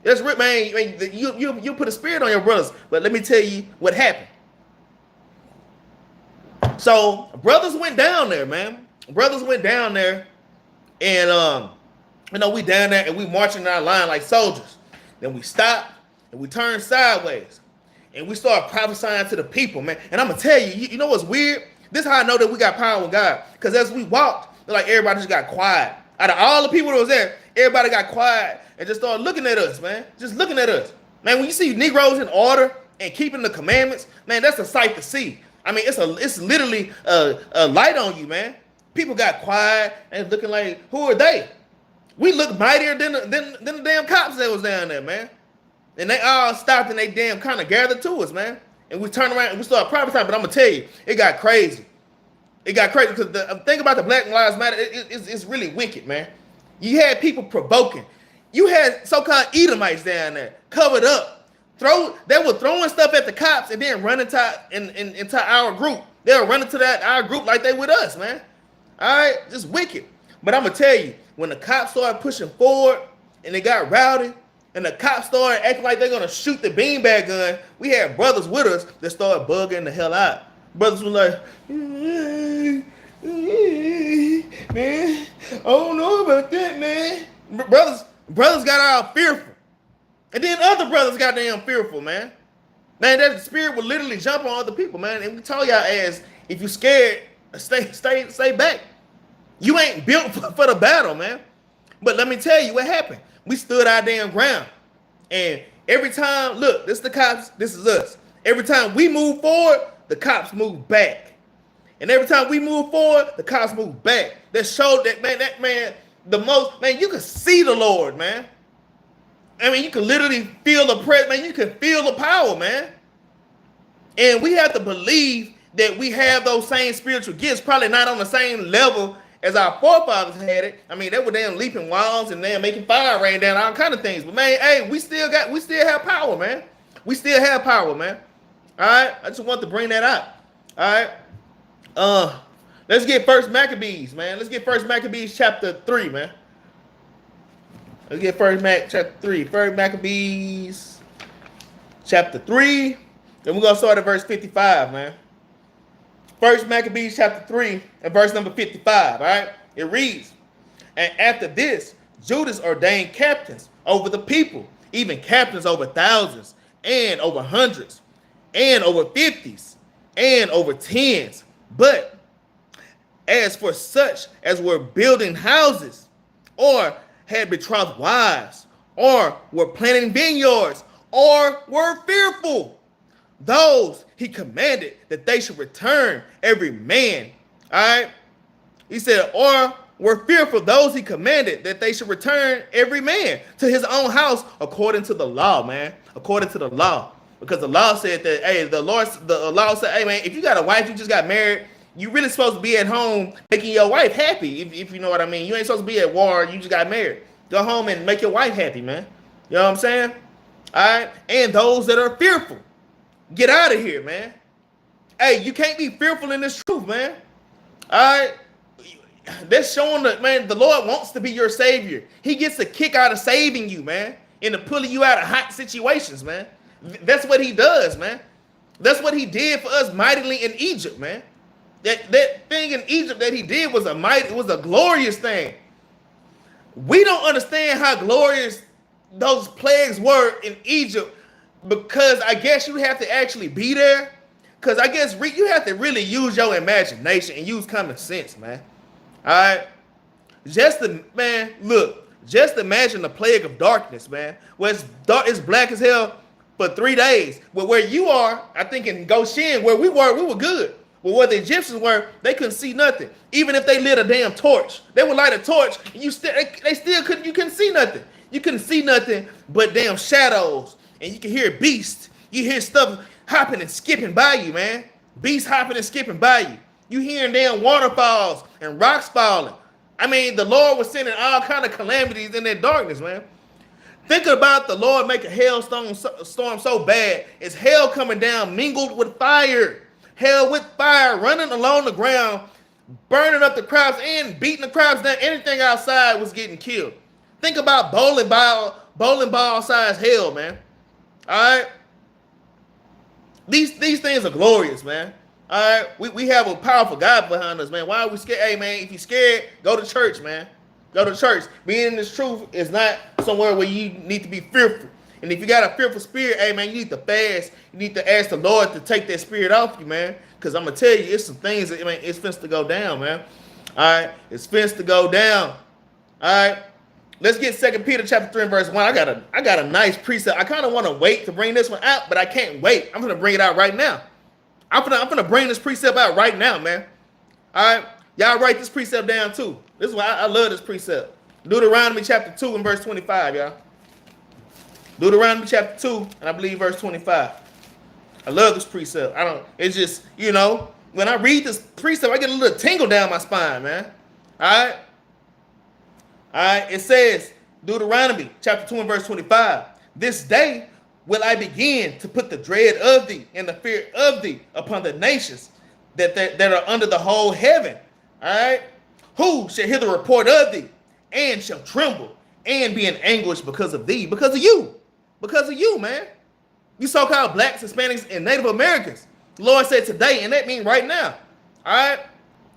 That's real, man. You put a spirit on your brothers. But let me tell you what happened. So, brothers went down there, man. Brothers went down there. And, we down there and we marching in our line like soldiers. Then we stopped and we turned sideways and we started prophesying to the people, man. And I'm gonna tell you, you know what's weird? This is how I know that we got power with God. Because as we walked, like everybody just got quiet. Out of all the people that was there, everybody got quiet and just started looking at us, man. Just looking at us. Man, when you see Negroes in order and keeping the commandments, man, that's a sight to see. I mean, it's literally a light on you, man. People got quiet and looking like, who are they? We look mightier than the damn cops that was down there, man. And they all stopped and they damn kind of gathered to us, man. And we turned around and we started prophesying. But I'm going to tell you, it got crazy. It got crazy because the thing about the Black Lives Matter, it's really wicked, man. You had people provoking. You had so-called Edomites down there, covered up. They were throwing stuff at the cops and then running into our group. They were running to our group like they with us, man. All right, just wicked. But I'm going to tell you, when the cops started pushing forward and they got rowdy, and the cops started acting like they're going to shoot the beanbag gun, we had brothers with us that started bugging the hell out. Brothers were like, man, I don't know about that, man. Brothers got all fearful. And then other brothers got damn fearful, man. Man, that spirit would literally jump on other people, man. And we told y'all ass, if you scared, stay back. You ain't built for the battle, man. But let me tell you what happened. We stood our damn ground. And every time, look, this is the cops, this is us. Every time we move forward, the cops move back. And every time we move forward, the cops move back. That showed that man, the most, man, you can see the Lord, man. I mean, you can literally feel the presence, man. You can feel the power, man. And we have to believe that we have those same spiritual gifts, probably not on the same level as our forefathers had it. I mean, they were damn leaping walls and damn making fire rain down, all kind of things. But man, hey, we still have power, man. We still have power, man. All right, I just want to bring that up. All right, let's get First Maccabees, man. Let's get First Maccabees chapter 3, man. Let's get First chapter 3. First Maccabees chapter 3. Then we're gonna start at verse 55, man. First Maccabees chapter 3 and verse number 55, all right? It reads, and after this, Judas ordained captains over the people, even captains over thousands, and over hundreds, and over 50s, and over 10s. But as for such as were building houses, or had betrothed wives, or were planting vineyards, or were fearful, those he commanded that they should return every man. All right. He said, or were fearful, those he commanded that they should return every man to his own house according to the law, man. According to the law. Because the law said that, hey, the law said, hey, man, if you got a wife, you just got married, you really supposed to be at home making your wife happy, if you know what I mean. You ain't supposed to be at war, you just got married. Go home and make your wife happy, man. You know what I'm saying? All right. And those that are fearful, get out of here, man. Hey, you can't be fearful in this truth, man. All right. That's showing that, man, the Lord wants to be your savior. He gets a kick out of saving you, man, and to pulling you out of hot situations, man. That's what he does, man. That's what he did for us mightily in Egypt, man. That thing in Egypt that he did was a glorious thing. We don't understand how glorious those plagues were in Egypt, because I guess you have to actually be there. Because I guess you have to really use your imagination and use common sense, man. All right? Just imagine the plague of darkness, man. Where it's black as hell for 3 days. But where you are, I think in Goshen, where we were good. But where the Egyptians were, they couldn't see nothing. Even if they lit a damn torch. They would light a torch, and you couldn't see nothing. You couldn't see nothing but damn shadows. And you can hear beasts. You hear stuff hopping and skipping by you, man. Beasts hopping and skipping by you. You hearing damn waterfalls and rocks falling. I mean, the Lord was sending all kind of calamities in that darkness, man. Think about the Lord make a hailstorm so bad. It's hell coming down mingled with fire. Hell with fire running along the ground, burning up the crops and beating the crops down. Anything outside was getting killed. Think about bowling ball size hell, man. All right. These things are glorious, man. All right. We have a powerful God behind us, man. Why are we scared? Hey, man, if you're scared, go to church, man. Go to church. Being in this truth is not somewhere where you need to be fearful. And if you got a fearful spirit, hey, man, you need to fast. You need to ask the Lord to take that spirit off you, man. Because I'm going to tell you, it's some things that, man, it's finna to go down, man. All right? It's finna to go down. All right? Let's get 2 Peter chapter 3 and verse 1. I got a nice precept. I kind of want to wait to bring this one out, but I can't wait. I'm going to bring it out right now. I'm gonna bring this precept out right now, man. All right? Y'all write this precept down, too. This is why I love this precept. Deuteronomy chapter 2 and verse 25, y'all. Deuteronomy chapter 2, and I believe verse 25. I love this precept. It's just, you know, when I read this precept, I get a little tingle down my spine, man. All right? All right, it says, Deuteronomy chapter 2 and verse 25, this day will I begin to put the dread of thee and the fear of thee upon the nations that are under the whole heaven. All right? Who shall hear the report of thee and shall tremble and be in anguish because of thee, because of you, man. You so-called blacks, Hispanics, and Native Americans. The Lord said today, and that means right now. All right?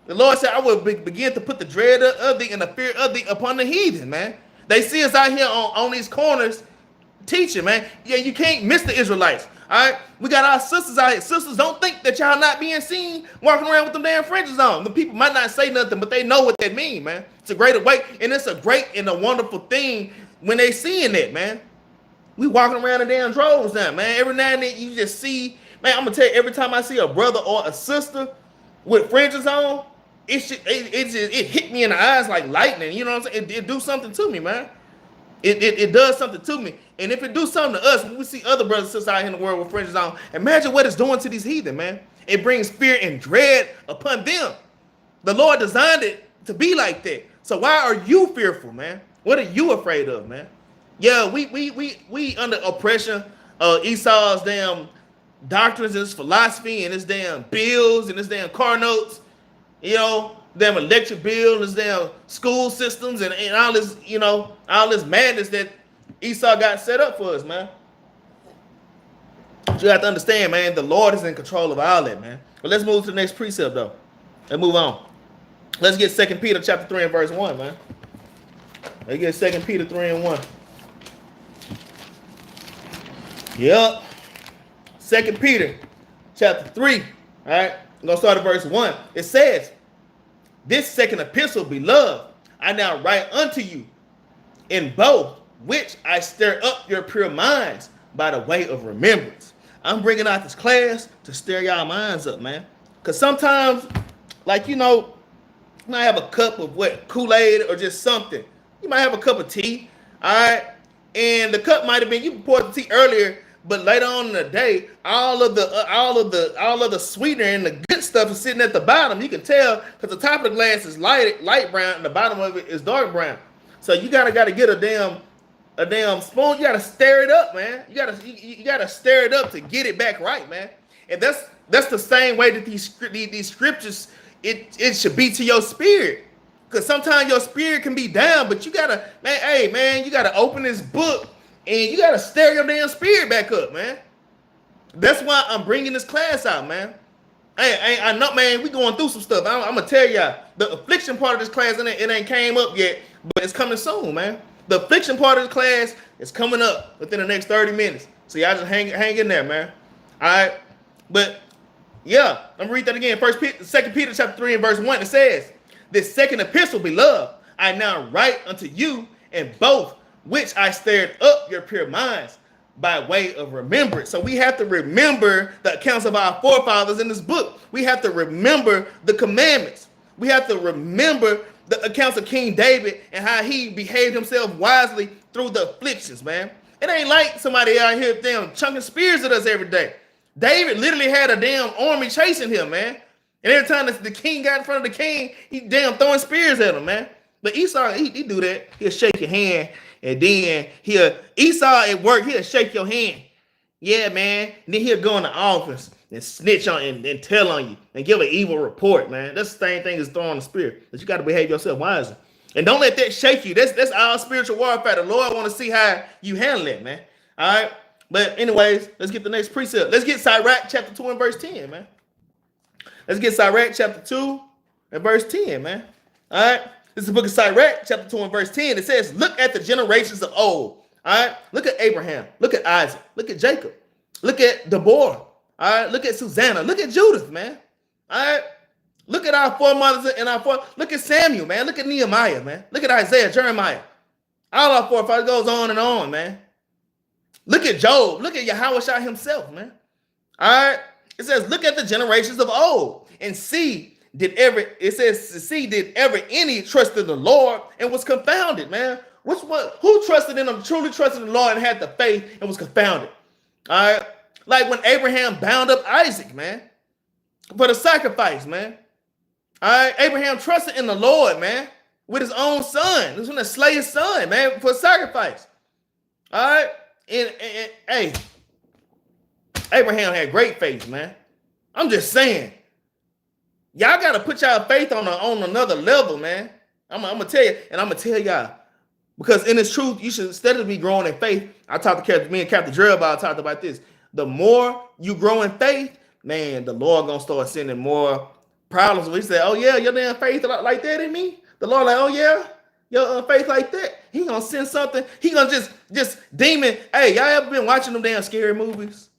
The Lord said, I will begin to put the dread of thee and the fear of thee upon the heathen, man. They see us out here on these corners teaching, man. Yeah, you can't miss the Israelites. All right? We got our sisters out here. Sisters, don't think that y'all not being seen walking around with them damn fringes on. The people might not say nothing, but they know what that means, man. It's a great way, and it's a great and a wonderful thing when they seeing it, man. We walking around in damn droves now, man. Every now and then you just see, man, I'm going to tell you, every time I see a brother or a sister with fringes on, it hit me in the eyes like lightning. You know what I'm saying? It do something to me, man. It does something to me. And if it do something to us, when we see other brothers and sisters out here in the world with fringes on, imagine what it's doing to these heathen, man. It brings fear and dread upon them. The Lord designed it to be like that. So why are you fearful, man? What are you afraid of, man? Yeah, we under oppression of Esau's damn doctrines and his philosophy and his damn bills and his damn car notes, you know, damn electric bill and his damn school systems and all this, you know, all this madness that Esau got set up for us, man. But you have to understand, man, the Lord is in control of all that, man. But let's move to the next precept, though. Let's move on. Let's get 2 Peter chapter 3 and verse 1, man. Let's get 2 Peter 3 and 1. Yep. 2 Peter chapter 3. All right. I'm going to start at verse 1. It says, this second epistle, beloved, I now write unto you in both which I stir up your pure minds by the way of remembrance. I'm bringing out this class to stir y'all minds up, man. Because sometimes, like, you know, you might have a cup of Kool-Aid or just something. You might have a cup of tea, all right? And the cup might have been, you poured the tea earlier, but later on in the day, all of the sweetener and the good stuff is sitting at the bottom. You can tell because the top of the glass is light brown and the bottom of it is dark brown. So you gotta get a damn spoon. You gotta stir it up, man. You gotta stir it up to get it back right, man. And that's the same way that these scriptures it should be to your spirit. Because sometimes your spirit can be down, but you gotta, man, hey man, you gotta open this book and you gotta stir your damn spirit back up, man. That's why I'm bringing this class out, man. Hey, I know, man, we going through some stuff. I'm gonna tell y'all, the affliction part of this class, it ain't came up yet, but it's coming soon, man. The affliction part of the class is coming up within the next 30 minutes. So y'all just hang in there, man. All right, but yeah, I'm gonna read that again. 2 Peter chapter 3 and verse 1. It says, this second epistle, beloved, I now write unto you in both which I stirred up your pure minds by way of remembrance. So we have to remember the accounts of our forefathers in this book. We have to remember the commandments. We have to remember the accounts of King David and how he behaved himself wisely through the afflictions, man. It ain't like somebody out here damn chunking spears at us every day. David literally had a damn army chasing him, man. And every time the king got in front of the king, he damn throwing spears at him, man. But Esau, he do that. He'll shake your hand, and then Esau at work, he'll shake your hand. Yeah, man. And then he'll go in the office and snitch on and tell on you and give an evil report, man. That's the same thing as throwing a spear. But you got to behave yourself wisely. And don't let that shake you. That's all spiritual warfare. The Lord want to see how you handle it, man. All right. But anyways, let's get the next precept. Let's get Sirach chapter 2 and verse 10, man. Let's get Sirach chapter 2 and verse 10, man. All right. This is the book of Sirach chapter 2 and verse 10. It says, look at the generations of old, All right, look at Abraham, look at Isaac, look at Jacob, look at Deborah. All right, look at Susanna, look at Judith, man. All right, look at our foremothers and look at Samuel, man. Look at Nehemiah, man. Look at Isaiah, Jeremiah. All our forefathers goes on and on, man. Look at Job. Look at Yahushua himself, man. All right. It says, look at the generations of old and see, did ever any trust in the Lord and was confounded, man? Who trusted in him, truly trusted in the Lord and had the faith and was confounded? All right. Like when Abraham bound up Isaac, man, for the sacrifice, man. All right. Abraham trusted in the Lord, man, with his own son. He was going to slay his son, man, for sacrifice. All right. And hey, Abraham had great faith, man. I'm just saying, y'all got to put y'all faith on another level, man. I'm gonna tell you, and I'm gonna tell y'all, because in this truth, you should, instead of me growing in faith, me and Captain Jerubbaal talked about this. The more you grow in faith, man, the Lord gonna start sending more problems. We say, oh yeah, your damn faith like that in me. The Lord like, oh yeah, your faith like that. He gonna send something. He gonna just demon. Hey, y'all ever been watching them damn scary movies?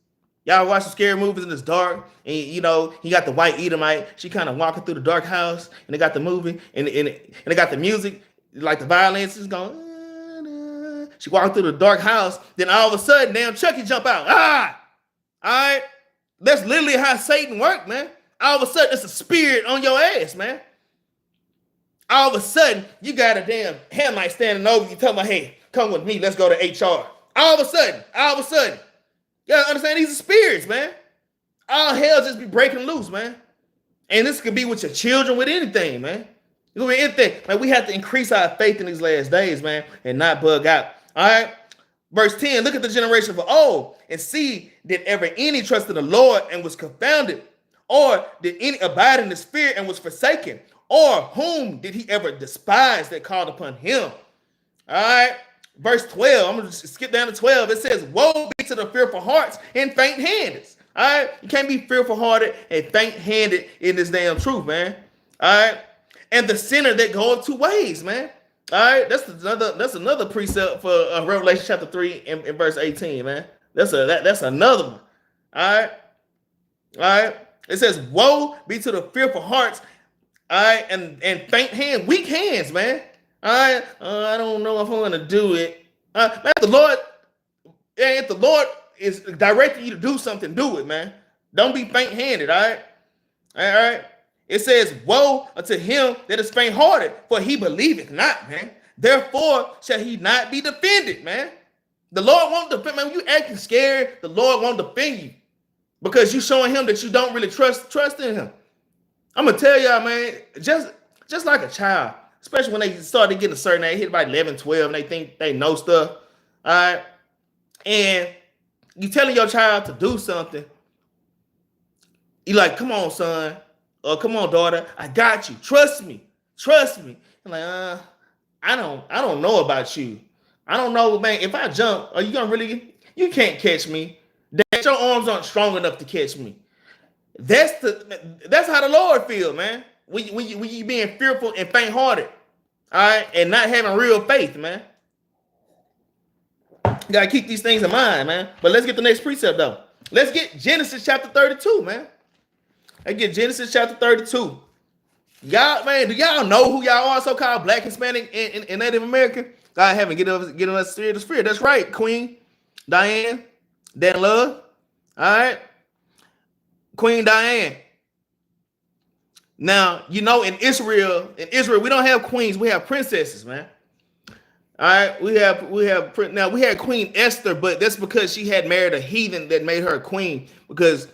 Y'all watch some scary movies in this dark, and you know, he got the white Edomite. She kind of walking through the dark house, and they got the movie, and they got the music, like the violence is going. She walking through the dark house, then all of a sudden, damn Chucky jump out. Ah! All right. That's literally how Satan works, man. All of a sudden, it's a spirit on your ass, man. All of a sudden, you got a damn Hamite standing over you, telling me, hey, come with me, let's go to HR. All of a sudden. You gotta understand, these are spirits, man. All hell just be breaking loose, man. And this could be with your children, with anything, man. It could be anything. Like, we have to increase our faith in these last days, man, and not bug out. All right. Verse 10, look at the generation of old and see, did ever any trust in the Lord and was confounded? Or did any abide in the spirit and was forsaken? Or whom did he ever despise that called upon him? All right. Verse 12, I'm going to skip down to 12. It says, woe be to the fearful hearts and faint-handed. All right. You can't be fearful-hearted and faint-handed in this damn truth, man. All right. And the sinner that goeth two ways, man. All right. That's another precept for Revelation chapter 3 in verse 18, man. That's another one. All right. All right. It says, woe be to the fearful hearts, all right, and faint hands, weak hands, man. All right, I don't know if I'm gonna do it. Man, if the Lord is directing you to do something, do it, man. Don't be faint-handed, all right? All right. It says, woe unto him that is faint-hearted, for he believeth not, man. Therefore shall he not be defended, man. The Lord won't defend, man. When you acting scared, the Lord won't defend you because you showing him that you don't really trust in him. I'm gonna tell y'all, man, just like a child, especially when they start to get a certain age, hit about 11, 12, and they think they know stuff, all right? And you telling your child to do something, you like, come on, son, or come on, daughter, I got you. Trust me. I'm like, I don't know about you. I don't know, man. If I jump, are you gonna really? You can't catch me. That your arms aren't strong enough to catch me. That's how the Lord feels, man. When you being fearful and faint-hearted, all right, and not having real faith, man. You gotta keep these things in mind, man. But let's get the next precept though. Let's get Genesis chapter 32, man. Let's get Genesis chapter 32. Y'all, man, do y'all know who y'all are? So-called Black, Hispanic, and Native American. God haven't get us spirit of spirit. That's right, Queen Diane, Dan Love. All right, Queen Diane. Now, you know, in Israel, we don't have queens, we have princesses, man. All right, we had Queen Esther, but that's because she had married a heathen that made her a queen. Because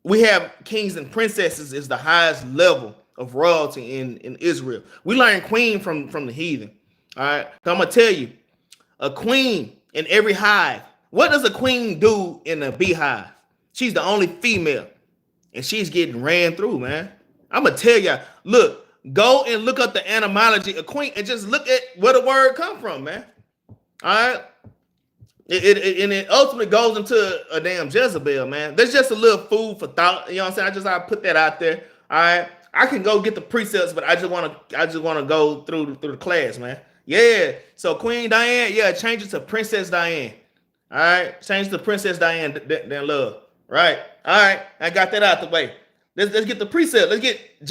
we have kings and princesses is the highest level of royalty in Israel. We learn queen from the heathen. All right, so I'm gonna tell you, a queen in every hive. What does a queen do in a beehive? She's the only female, and she's getting ran through, man. I'm gonna tell y'all, look, go and look up the etymology of queen and just look at where the word come from, man. All right. It ultimately goes into a damn Jezebel, man. There's just a little food for thought. You know what I'm saying? I put that out there. All right. I can go get the precepts, but I just want to go through the class, man. Yeah. So Queen Diane, yeah, change it to Princess Diane. All right. Change to Princess Diane, then love. Right. All right. I got that out the way. Let's get the precept. Let's get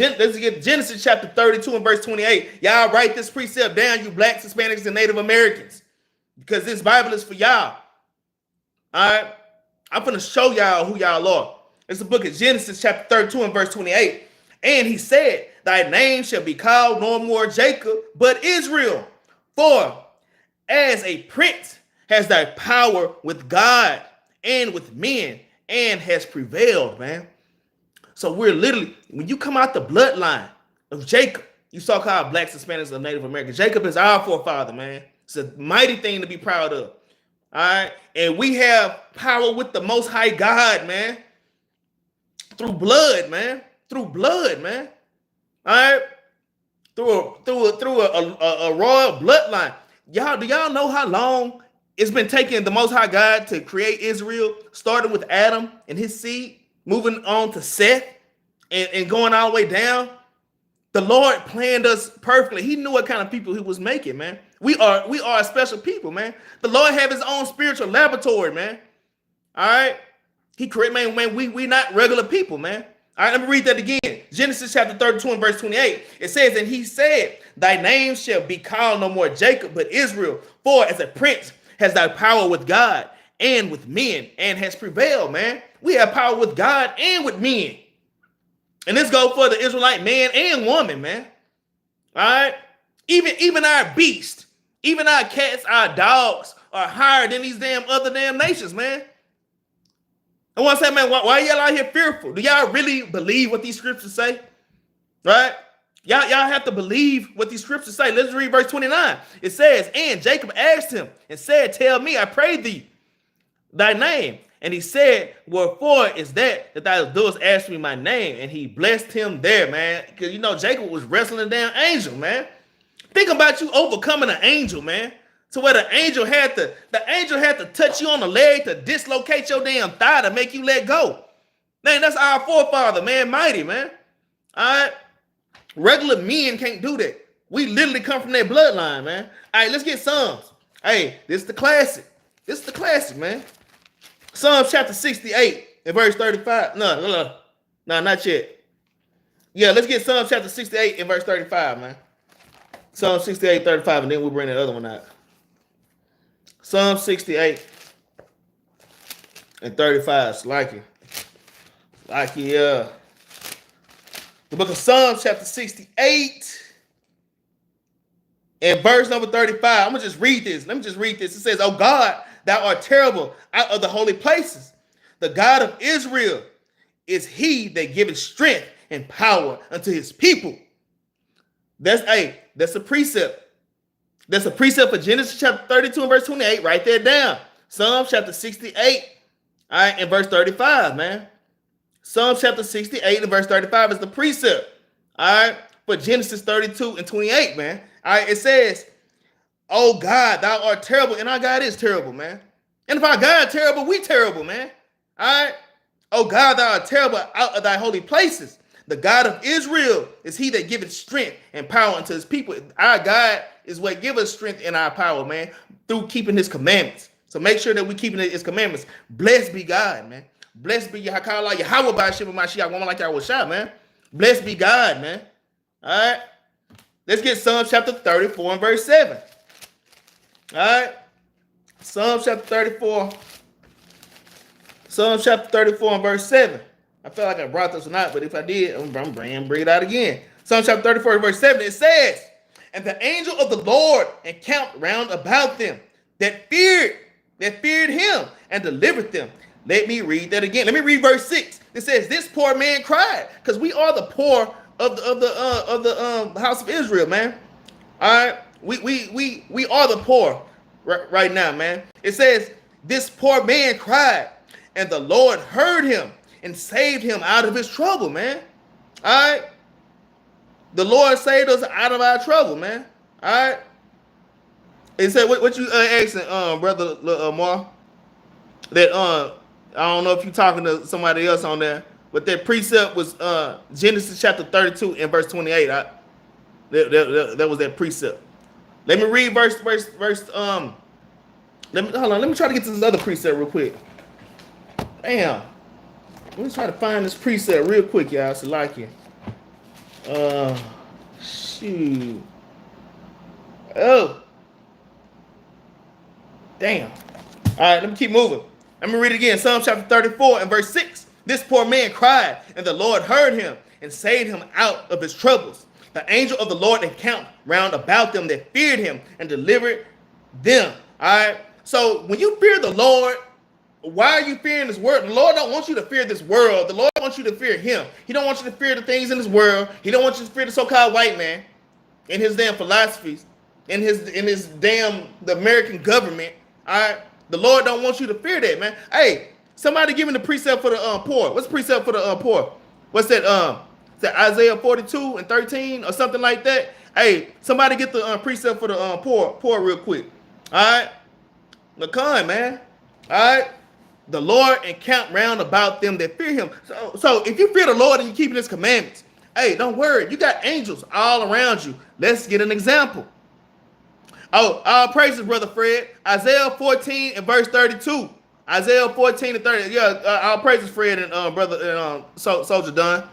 Genesis chapter 32 and verse 28. Y'all write this precept down, you blacks, Hispanics, and Native Americans, because this Bible is for y'all. All right. I'm going to show y'all who y'all are. It's the book of Genesis chapter 32 and verse 28. And he said, thy name shall be called no more Jacob, but Israel. For as a prince has thy power with God and with men, and has prevailed, man. So we're literally, when you come out the bloodline of Jacob, you so-called blacks, Hispanics, or Native Americans, Jacob is our forefather, man. It's a mighty thing to be proud of. All right. And we have power with the Most High God, man. Through blood, man. Through blood, man. All right. Through a royal bloodline. Y'all, do y'all know how long it's been taking the Most High God to create Israel, starting with Adam and his seed, moving on to Seth, and going all the way down? The Lord planned us perfectly. He knew what kind of people he was making, man. We are a special people, man. The Lord have his own spiritual laboratory, man. All right. He created, man, we not regular people, man. All right, let me read that again. Genesis chapter 32 and verse 28. It says, and he said, thy name shall be called no more Jacob, but Israel. For as a prince has thy power with God and with men, and has prevailed, man. We have power with God and with men. And this goes for the Israelite man and woman, man. All right. Even our beast, even our cats, our dogs are higher than these other nations, man. I want to say, man, why y'all out here fearful? Do y'all really believe what these scriptures say? Right? Y'all have to believe what these scriptures say. Let's read verse 29. It says, and Jacob asked him and said, tell me, I pray thee, thy name. And he said, wherefore is that thou dost ask me my name? And he blessed him there, man. Because, you know, Jacob was wrestling a damn angel, man. Think about you overcoming an angel, man. To where the angel had to touch you on the leg to dislocate your damn thigh to make you let go. Man, that's our forefather, man. Mighty, man. All right. Regular men can't do that. We literally come from that bloodline, man. All right, let's get Psalms. Hey, this is the classic. This is the classic, man. Psalms chapter 68 and verse 35. No, not yet. Yeah, let's get Psalms chapter 68 and verse 35, man. Psalm 68, 35, and then we'll bring the other one out. Psalm 68 and 35. It's like it. The book of Psalms, chapter 68 and verse number 35. I'm going to just read this. Let me just read this. It says, oh God, thou art terrible out of the holy places. The God of Israel is he that giveth strength and power unto his people. That's a precept. That's a precept for Genesis chapter 32 and verse 28. Write that down. Psalm chapter 68, all right, and verse 35, man. Psalm chapter 68 and verse 35 is the precept, all right, for Genesis 32 and 28, man. All right, it says, oh God, thou art terrible, and our God is terrible, man. And if our God is terrible, we terrible, man. All right. Oh God, thou art terrible out of thy holy places. The God of Israel is he that giveth strength and power unto his people. Our God is what gives us strength and our power, man, through keeping his commandments. So make sure that we keeping his commandments. Blessed be God, man. Blessed be Yahweh by Shimon Mashiach, woman like y'all was shot, man. Blessed be God, man. All right. Let's get Psalm chapter 34 and verse 7. All right. Psalm chapter 34. Psalm chapter 34 and verse 7. I felt like I brought this one out, but if I did, I'm bring it out again. Psalm chapter 34 verse 7, it says, and the angel of the Lord encamped round about them that feared him and delivered them. Let me read that again. Let me read verse 6. It says, this poor man cried, because we are the poor of the house of Israel, man. All right, we are the poor right now, man. It says, this poor man cried, and the Lord heard him and saved him out of his trouble, man. All right. The Lord saved us out of our trouble, man. All right. It said, what you asking, brother Lamar? That I don't know if you're talking to somebody else on there, but that precept was Genesis chapter 32 and verse 28. That was that precept. Let me read verse. Let me try to get to this other precept real quick. Damn. Let me try to find this precept real quick, y'all. So like it. Shoot. Oh. Damn. All right, let me keep moving. Let me read it again. Psalm chapter 34 and verse 6. This poor man cried, and the Lord heard him and saved him out of his troubles. The angel of the Lord encamped round about them that feared him and delivered them. All right. So when you fear the Lord, why are you fearing this world? The Lord don't want you to fear this world. The Lord wants you to fear him. He don't want you to fear the things in this world. He don't want you to fear the so-called white man and his damn philosophies, in his damn the American government. All right. The Lord don't want you to fear that, man. Hey, somebody give me the precept for the poor. What's the precept for the poor? What's that? Is that Isaiah 42 and 13 or something like that? Hey, somebody get the precept for the poor real quick. All right. Lacan, man. All right. The Lord encamped round about them that fear him. So if you fear the Lord and you're keeping his commandments, hey, don't worry. You got angels all around you. Let's get an example. Oh, all praises, Brother Fred. Isaiah 14 and verse 32. Isaiah 14 and 30. Yeah, all praises, Fred and Brother and Soldier Dunn.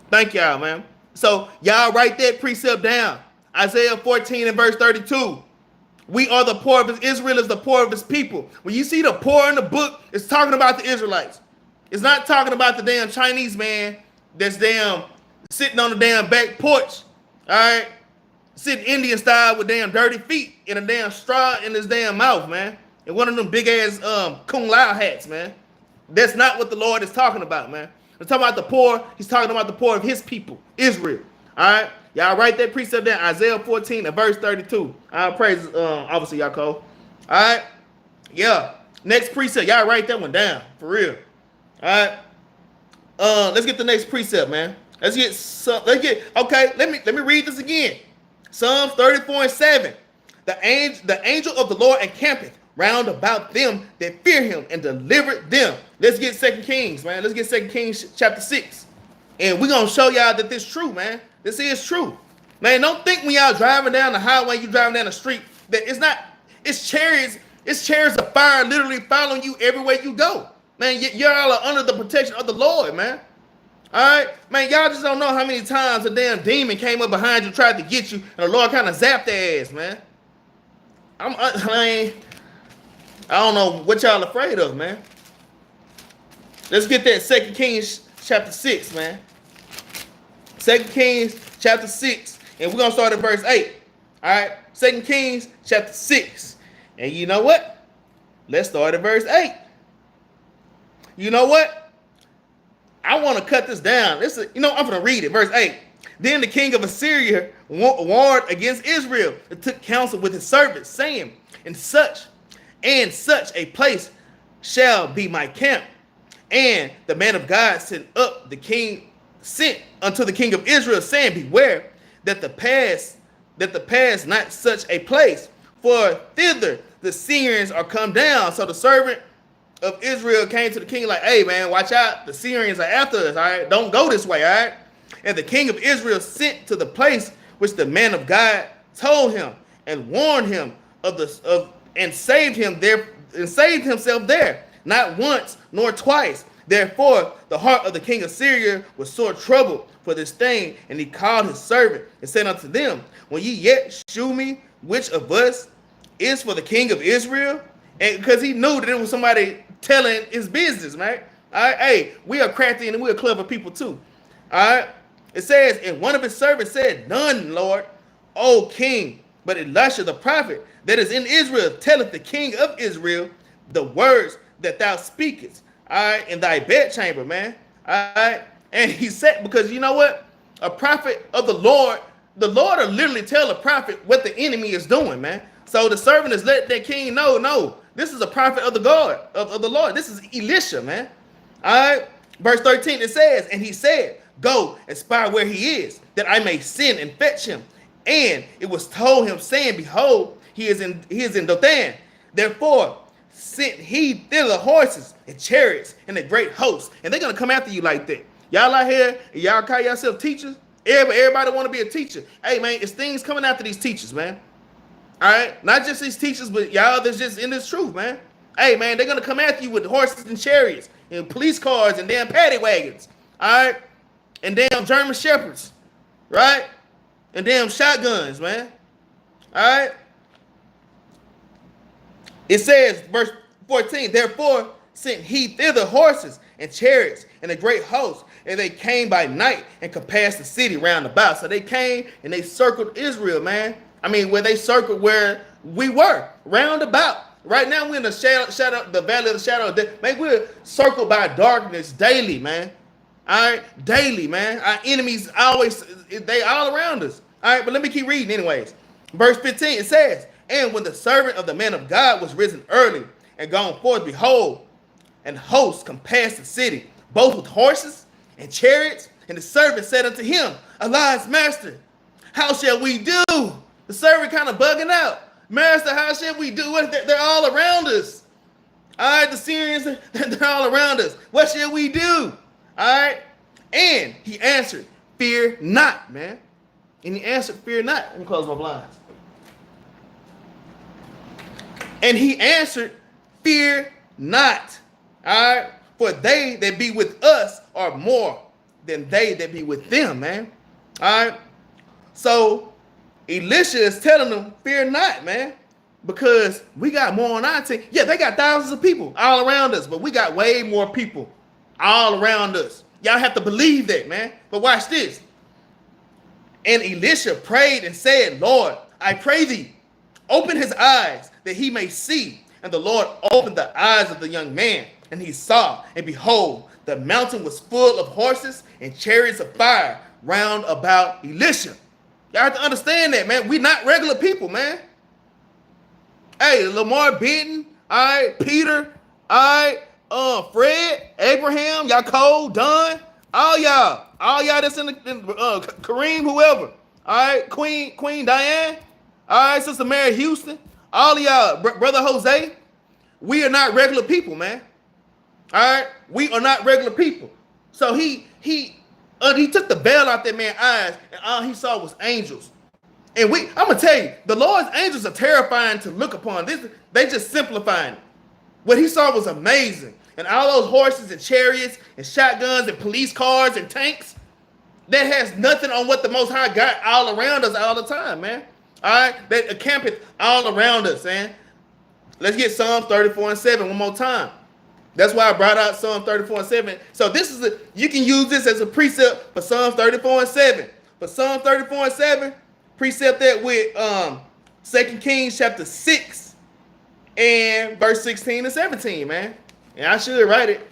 Thank y'all, man. So y'all write that precept down. Isaiah 14 and verse 32. We are the poor of his, Israel is the poor of his people. When you see the poor in the book, it's talking about the Israelites. It's not talking about the damn Chinese man that's damn sitting on the damn back porch. All right. Sitting Indian style with damn dirty feet and a damn straw in his damn mouth, man. And one of them big ass Kung Lao hats, man. That's not what the Lord is talking about, man. He's talking about the poor. He's talking about the poor of his people, Israel. All right. Y'all write that precept down. Isaiah 14 and verse 32. I'll praise Officer Yaakov. All right. Yeah. Next precept. Y'all write that one down. For real. All right. Let's get the next precept, man. Okay, let me read this again. Psalms 34 and 7. The angel of the Lord encampeth round about them that fear him and delivered them. Let's get 2 Kings, man. Let's get 2 Kings chapter 6. And we're going to show y'all that this is true, man. This is true. Man, don't think when y'all driving down the highway, you driving down the street, that it's chariots of fire literally following you everywhere you go. Man, y'all are under the protection of the Lord, man. All right, man, y'all just don't know how many times a damn demon came up behind you, tried to get you, and the Lord kind of zapped their ass, man. I don't know what y'all afraid of, man. Let's get that 2 Kings chapter 6, man. 2 Kings chapter 6, and we're going to start at verse 8. All right, 2 Kings chapter 6. And you know what? Let's start at verse 8. You know what? I want to cut this down. I'm going to read it. Verse 8. Then the king of Assyria warred against Israel and took counsel with his servants, saying, in such a place shall be my camp. And the man of God sent unto the king of Israel, saying, beware that the pass not such a place, for thither the Syrians are come down. So the servant of Israel came to the king like, hey, man, watch out. The Syrians are after us, all right? Don't go this way, all right? And the king of Israel sent to the place which the man of God told him and warned him and saved himself there, not once nor twice. Therefore, the heart of the king of Syria was sore troubled for this thing, and he called his servant and said unto them, will ye yet shew me which of us is for the king of Israel? And because he knew that it was somebody telling his business, right? All right, hey, we are crafty and we are clever people too. All right, it says, and one of his servants said, none, Lord, O king, but Elisha the prophet that is in Israel telleth the king of Israel the words that thou speakest, all right, in thy bedchamber, man. All right, and he said, because you know what? A prophet of the Lord will literally tell a prophet what the enemy is doing, man. So the servant is letting that king know, no, this is a prophet of the God, of the Lord. This is Elisha, man. All right. Verse 13, it says, and he said, go and spy where he is, that I may send and fetch him. And it was told him, saying, behold, he is in Dothan. Therefore sent he thither horses and chariots and a great host. And they're going to come after you like that. Y'all out here, y'all call yourself teachers. Everybody want to be a teacher. Hey, man, it's things coming after these teachers, man. All right, not just these teachers, but y'all that's just in this truth, man. Hey, man, they're gonna come after you with horses and chariots and police cars and damn paddy wagons, all right, and damn German shepherds, right, and damn shotguns, man. All right. It says, verse 14, therefore sent he thither horses and chariots and a great host, and they came by night and compassed the city round about. So they came and they circled Israel, man. I mean, where they circled where we were, round about. Right now we're in the shadow, the valley of the shadow of death. Man, we're circled by darkness daily, man. All right, daily, man. Our enemies always, they all around us. All right, but let me keep reading anyways. Verse 15, it says, and when the servant of the man of God was risen early and gone forth, behold, and hosts compassed the city, both with horses and chariots. And the servant said unto him, alas, master, how shall we do? The servant kind of bugging out. Master, how shall we do? They're all around us. All right, the Syrians, they're all around us. What shall we do? All right. And he answered, fear not, man. And he answered, fear not. Let me close my blinds. And he answered, fear not. All right. For they that be with us are more than they that be with them, man. All right. So Elisha is telling them, fear not, man. Because we got more on our team. Yeah, they got thousands of people all around us, but we got way more people all around us. Y'all have to believe that, man. But watch this. And Elisha prayed and said, Lord, I pray thee, open his eyes that he may see. And the Lord opened the eyes of the young man, and he saw, and behold, the mountain was full of horses and chariots of fire round about Elisha. Y'all have to understand that, man. We're not regular people, man. Hey, Lamar Benton, all right, Peter, all right, Fred, Abraham, y'all Cole, Don, all y'all that's in the Kareem, whoever, all right, Queen Diane, all right, Sister Mary Houston, all of y'all, Brother Jose, we are not regular people, man. All right, we are not regular people. So he took the veil out that man's eyes, and all he saw was angels. And I'm gonna tell you, the Lord's angels are terrifying to look upon. They just simplifying it. What he saw was amazing. And all those horses and chariots and shotguns and police cars and tanks, that has nothing on what the Most High got all around us all the time, man. All right, that campeth all around us, man. Let's get Psalms 34:7 one more time. That's why I brought out Psalm 34:7. So you can use this as a precept for Psalm 34:7. For Psalm 34:7, precept that with 2 Kings chapter 6 and verse 16 and 17, man. And I should write it.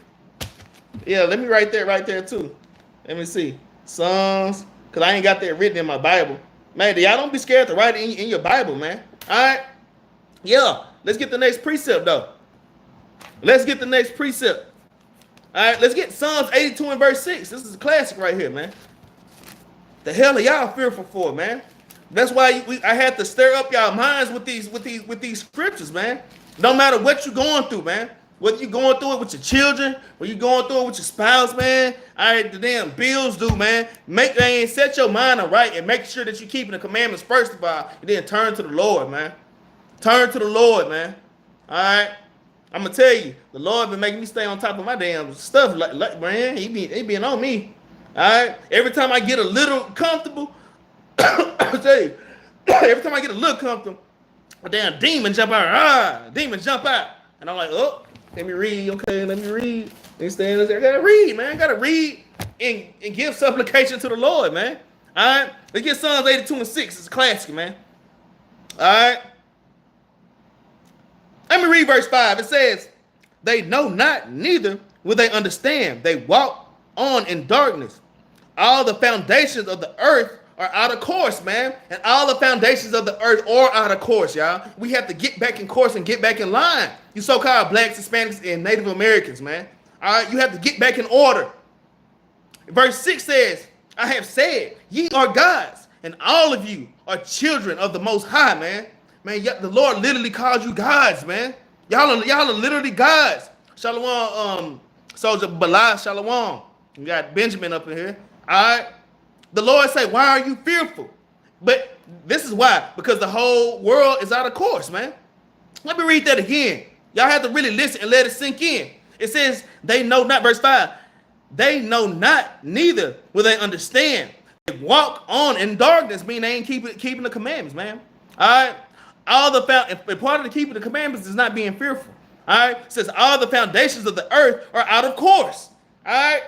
Yeah, let me write that right there too. Let me see. Psalms, because I ain't got that written in my Bible. Man, y'all don't be scared to write it in your Bible, man. All right? Yeah, let's get the next precept, though. Let's get the next precept. All right, let's get Psalms 82 and verse 6. This is a classic right here, man. The hell are y'all fearful for, man? That's why I had to stir up y'all minds with these scriptures, man. No matter what you're going through, man. Whether you're going through it with your children, or you're going through it with your spouse, man. All right, the damn bills due, man. Set your mind right and make sure that you're keeping the commandments first of all, and then turn to the Lord, man. Turn to the Lord, man. All right. I'm gonna tell you, the Lord been making me stay on top of my damn stuff, like man. He been on me. All right. Every time I get a little comfortable, I tell you, every time I get a little comfortable, a damn demon jump out. Demon jump out, and I'm like, oh, let me read. Okay, let me read. They stand there. I gotta read, man. I gotta read and give supplication to the Lord, man. All right. Let's get Psalms 82 and 6. It's a classic, man. All right. Let me read verse 5. It says, they know not, neither will they understand. They walk on in darkness. All the foundations of the earth are out of course, man. And all the foundations of the earth are out of course, y'all. We have to get back in course and get back in line. You so-called blacks, Hispanics, and Native Americans, man. All right, you have to get back in order. Verse 6 says, I have said, ye are gods, and all of you are children of the Most High, man. Man, the Lord literally called you gods, man. Y'all are literally gods. Shalom, Soldier Balah, Shalom. We got Benjamin up in here. All right. The Lord say, why are you fearful? But This is why, because the whole world is out of course, man. Let me read that again. Y'all have to really listen and let it sink in. It says, they know not, verse 5, they know not, neither will they understand. They walk on in darkness, meaning they ain't keeping the commandments, man. All right? And part of the keeping the commandments is not being fearful. All right? It says, all the foundations of the earth are out of course. All right?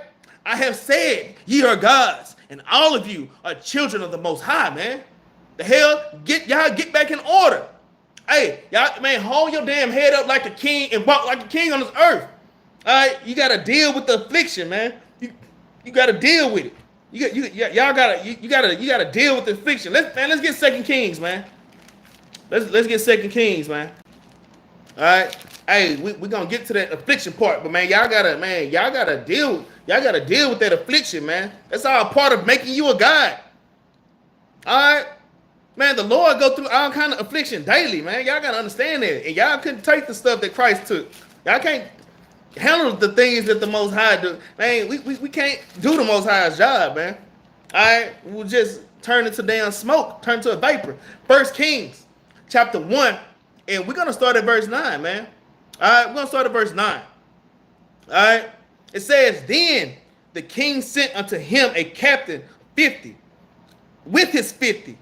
I have said, ye are gods, and all of you are children of the Most High, man. The hell, y'all get back in order. Hey, y'all, man, hold your damn head up like a king and walk like a king on this earth. All right, you gotta deal with the affliction, man. You gotta deal with it. Y'all gotta deal with the affliction. Let's get 2 Kings, man. Let's get 2 Kings, man. All right. Hey, we gonna get to that affliction part, but man, y'all gotta deal with that affliction, man. That's all part of making you a god. All right. Man, the Lord go through all kind of affliction daily, man. Y'all gotta understand that. And y'all couldn't take the stuff that Christ took. Y'all can't handle the things that the Most High do. Man, we can't do the Most High's job, man. All right? We'll just turn into damn smoke, turn to a vapor. 1 Kings, chapter 1, and we're gonna start at verse 9, man. All right, we're gonna start at verse 9. All right? It says, then the king sent unto him a captain 50, with his 50.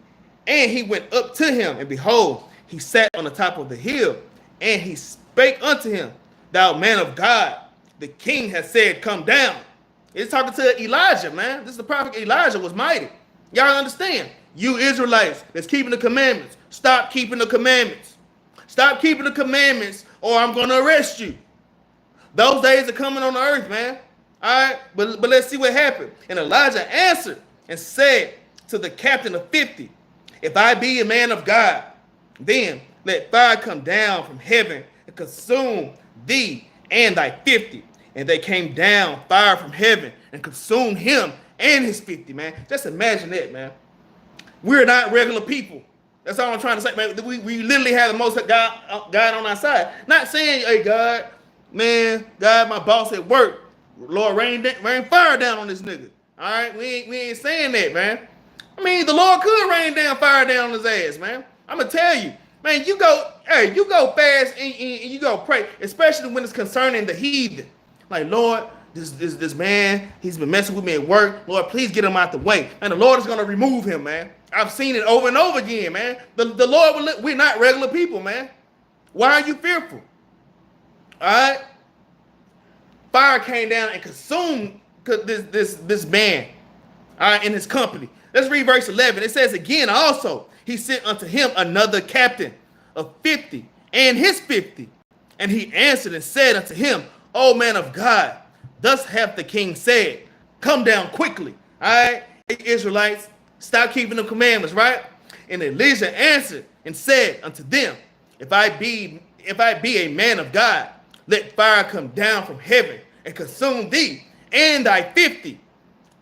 And he went up to him, and behold, he sat on the top of the hill, and he spake unto him, thou man of God, the king has said, come down. It's talking to Elijah, man. This is the prophet Elijah was mighty. Y'all understand? You Israelites that's keeping the commandments, stop keeping the commandments. Stop keeping the commandments, or I'm going to arrest you. Those days are coming on the earth, man. All right, but let's see what happened. And Elijah answered and said to the captain of 50, if I be a man of God, then let fire come down from heaven and consume thee and thy 50. And they came down fire from heaven and consumed him and his 50, man. Just imagine that, man. We're not regular people. That's all I'm trying to say, man. We literally have the most God on our side. Not saying, hey, God, man, God, my boss at work, Lord, rain fire down on this nigga. All right, we ain't saying that, man. I mean, the Lord could rain down fire down on his ass, man. I'm gonna tell you, man. You go fast and you go pray, especially when it's concerning the heathen. Like, Lord, this man, he's been messing with me at work. Lord, please get him out the way. And the Lord is gonna remove him, man. I've seen it over and over again, man. The Lord, we're not regular people, man. Why are you fearful? All right. Fire came down and consumed this man, all right, in his company. Let's read verse 11. It says, again also, he sent unto him another captain of 50 and his 50. And he answered and said unto him, O man of God, thus hath the king said, come down quickly. All right, Israelites, stop keeping the commandments, right? And Elijah answered and said unto them, if I be a man of God, let fire come down from heaven and consume thee and thy 50.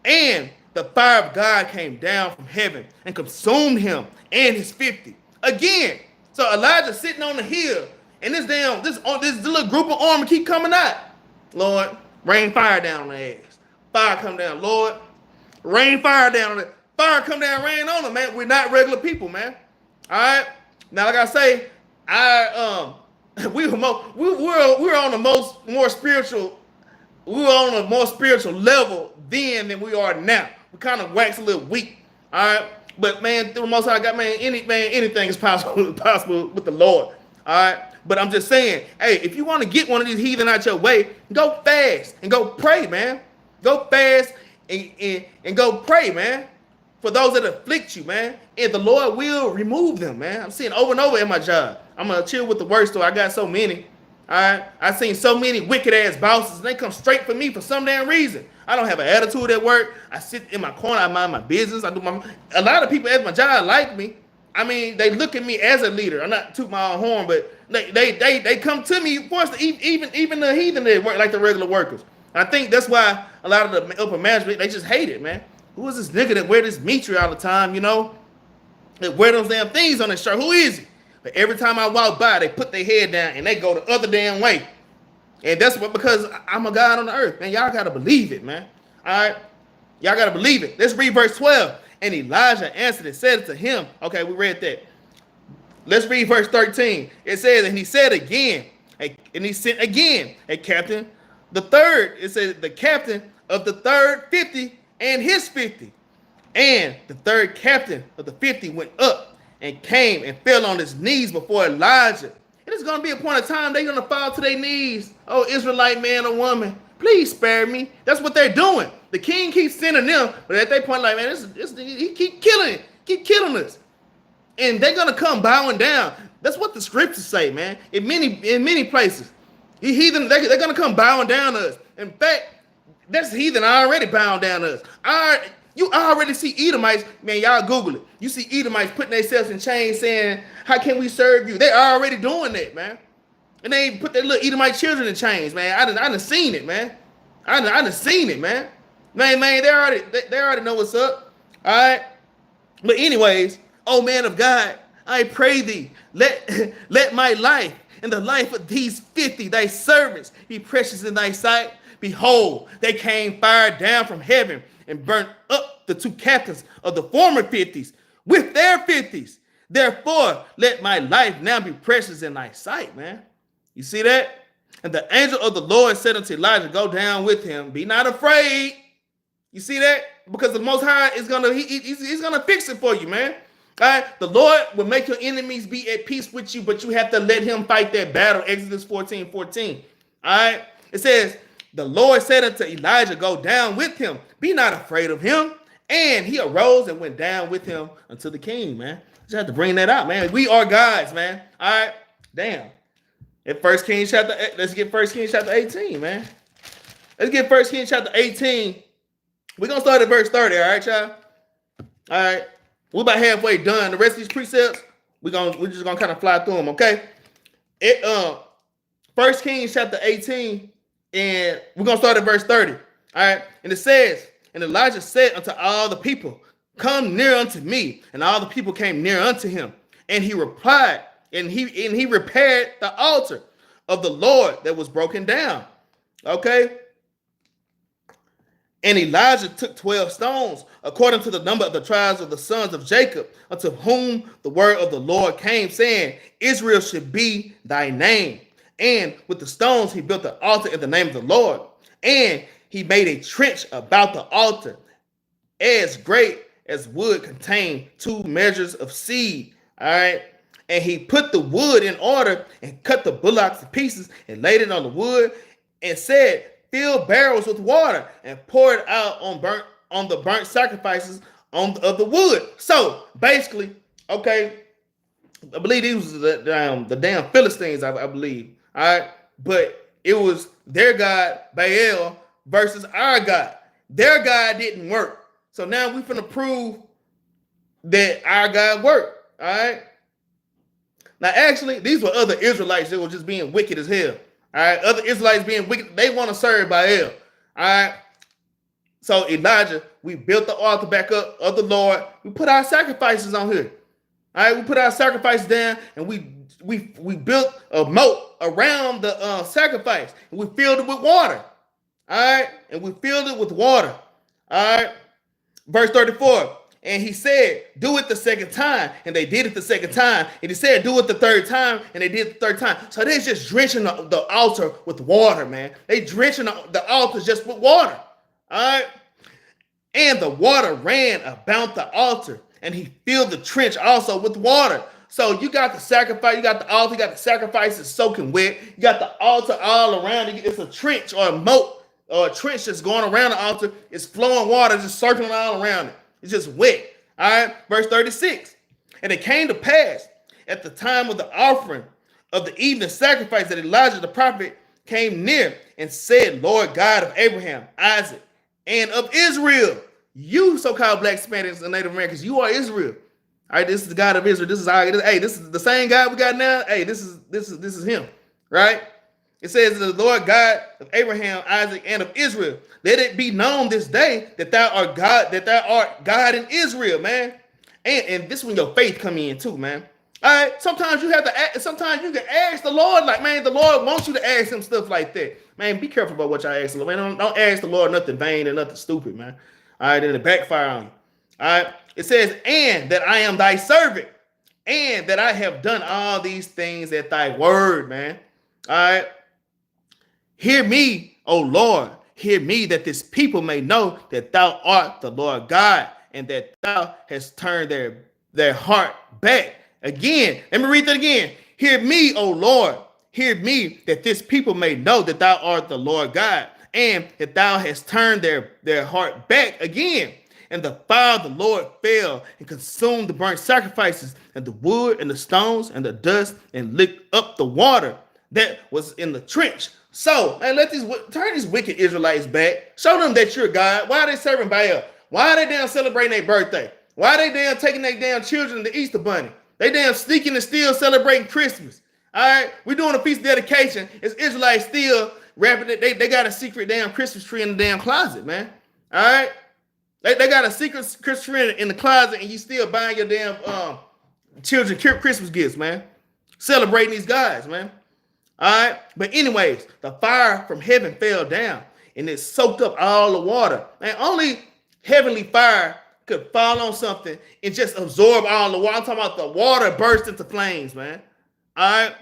And the fire of God came down from heaven and consumed him and his 50. Again, so Elijah sitting on the hill, and this little group of army keep coming out. Lord, rain fire down on their ass. Fire come down. Lord, rain fire down on it. Fire come down, rain on them, man. We're not regular people, man. All right. Now, like I say, we're on the more spiritual. We were on a more spiritual level then than we are now. We kind of wax a little weak, all right. But man, through the Most High God, anything is possible with the Lord, all right. But I'm just saying, hey, if you want to get one of these heathen out your way, go fast and go pray, man. Go fast and go pray, man, for those that afflict you, man. And the Lord will remove them, man. I'm seeing over and over in my job. I'm gonna chill with the worst, though. I got so many. All right, I've seen so many wicked ass bosses, and they come straight for me for some damn reason. I don't have an attitude at work. I sit in my corner, I mind my business. A lot of people at my job like me. I mean, they look at me as a leader. I'm not toot my own horn, but they come to me for us to even the heathen that work like the regular workers. I think that's why a lot of the upper management, they just hate it, man. Who is this nigga that wear this Mitri all the time, you know? That wear those damn things on his shirt. Who is he? But every time I walk by, they put their head down and they go the other damn way. And that's what, because I'm a God on the earth, man. Y'all got to believe it, man. All right? Y'all got to believe it. Let's read verse 12. And Elijah answered and said to him, okay, we read that. Let's read verse 13. It says, and he said again, and he sent again a captain. The third, it says, the captain of the third 50 and his 50. And the third captain of the 50 went up and came and fell on his knees before Elijah. It is going to be a point of time they're going to fall to their knees. Oh, Israelite man or woman, please spare me. That's what they're doing. The king keeps sending them, but at that point, like, man, he keep killing us. And they're going to come bowing down. That's what the scriptures say, man. In many places. They're going to come bowing down to us. In fact, that's heathen already bowing down to us. You already see Edomites, man, y'all Google it. You see Edomites putting themselves in chains saying, how can we serve you? They're already doing that, man. And they put their little Edomite children in chains, man. I done seen it, man. I done seen it, man. Man, they already know what's up. All right. But anyways, oh man of God, I pray thee, let my life and the life of these 50 thy servants be precious in thy sight. Behold, they came fire down from heaven and burnt up the two captains of the former 50s with their 50s. Therefore, let my life now be precious in thy sight, man. You see that? And the angel of the Lord said unto Elijah, go down with him. Be not afraid. You see that? Because the Most High is he's gonna fix it for you, man. All right? The Lord will make your enemies be at peace with you, but you have to let him fight that battle. Exodus 14:14. All right? It says, the Lord said unto Elijah, go down with him. Be not afraid of him. And he arose and went down with him unto the king, man. Just have to bring that out, man. We are gods, man. All right? Damn. At 1 Kings chapter, let's get 1 Kings chapter 18, man. Let's get 1 Kings chapter 18. We're going to start at verse 30, all right, y'all? All right. We're about halfway done. The rest of these precepts, we're just going to kind of fly through them, okay? 1 Kings chapter 18, and we're going to start at verse 30. All right. And it says, and Elijah said unto all the people, come near unto me. And all the people came near unto him. And he replied, and he repaired the altar of the Lord that was broken down. Okay. And Elijah took 12 stones, according to the number of the tribes of the sons of Jacob, unto whom the word of the Lord came, saying, Israel should be thy name. And with the stones he built the altar in the name of the Lord. And he made a trench about the altar, as great as would contain 2 measures of seed. All right. And he put the wood in order and cut the bullocks to pieces and laid it on the wood and said, fill barrels with water and pour it out on the burnt sacrifices of the wood. So basically, okay, I believe these was the damn Philistines, I believe. All right. But it was their God, Baal, versus our God. Their God didn't work. So now we're going to prove that our God worked. All right. Now, actually, these were other Israelites that were just being wicked as hell. All right. Other Israelites being wicked. They want to serve Baal. All right. So Elijah, we built the altar back up of the Lord. We put our sacrifices on here. All right. We put our sacrifice down and we built a moat around the sacrifice. And we filled it with water. All right. And we filled it with water. All right. Verse 34. And he said, do it the second time. And they did it the second time. And he said, do it the third time. And they did it the third time. So they're just drenching the altar with water, man. They drenching the altar just with water. All right. And the water ran about the altar. And he filled the trench also with water. So you got the sacrifice, you got the altar, you got the sacrifices soaking wet. You got the altar all around it. It's a trench or a moat or a trench that's going around the altar. It's flowing water, just circling all around it. It's just wet. All right. Verse 36. And it came to pass at the time of the offering of the evening sacrifice that Elijah the prophet came near and said, Lord God of Abraham, Isaac, and of Israel, you so-called Black, Hispanics, and Native Americans, you are Israel. All right. This is the God of Israel. This is the same God we got now. Hey, this is him. Right. It says, the Lord God of Abraham, Isaac, and of Israel, let it be known this day that thou art God in Israel, man. And this is when your faith come in too, man. All right. Sometimes you have to ask, sometimes you can ask the Lord, like, man, the Lord wants you to ask him stuff like that. Man, be careful about what y'all ask the Lord. Man, don't ask the Lord nothing vain and nothing stupid, man. All right, then it backfire on you. All right. It says, and that I am thy servant, and that I have done all these things at thy word, man. All right. Hear me, O Lord. Hear me, that this people may know that thou art the Lord God, and that thou hast turned their heart back. Again, let me read that again. Hear me, O Lord. Hear me, that this people may know that thou art the Lord God, and that thou hast turned their heart back again. And the fire of the Lord fell and consumed the burnt sacrifices, and the wood, and the stones, and the dust, and licked up the water that was in the trench. So, man, turn these wicked Israelites back. Show them that you're God. Why are they serving Baal? Why are they damn celebrating their birthday? Why are they damn taking their damn children to the Easter bunny? They damn sneaking and still celebrating Christmas. All right, we're doing a feast of dedication. It's Israelites still rapping it. They got a secret damn Christmas tree in the damn closet, man. All right, they got a secret Christmas tree in the closet, and you still buying your damn children Christmas gifts, man. Celebrating these guys, man. All right, but anyways, the fire from heaven fell down, and it soaked up all the water. And only heavenly fire could fall on something and just absorb all the water. I'm talking about the water burst into flames, man. All right,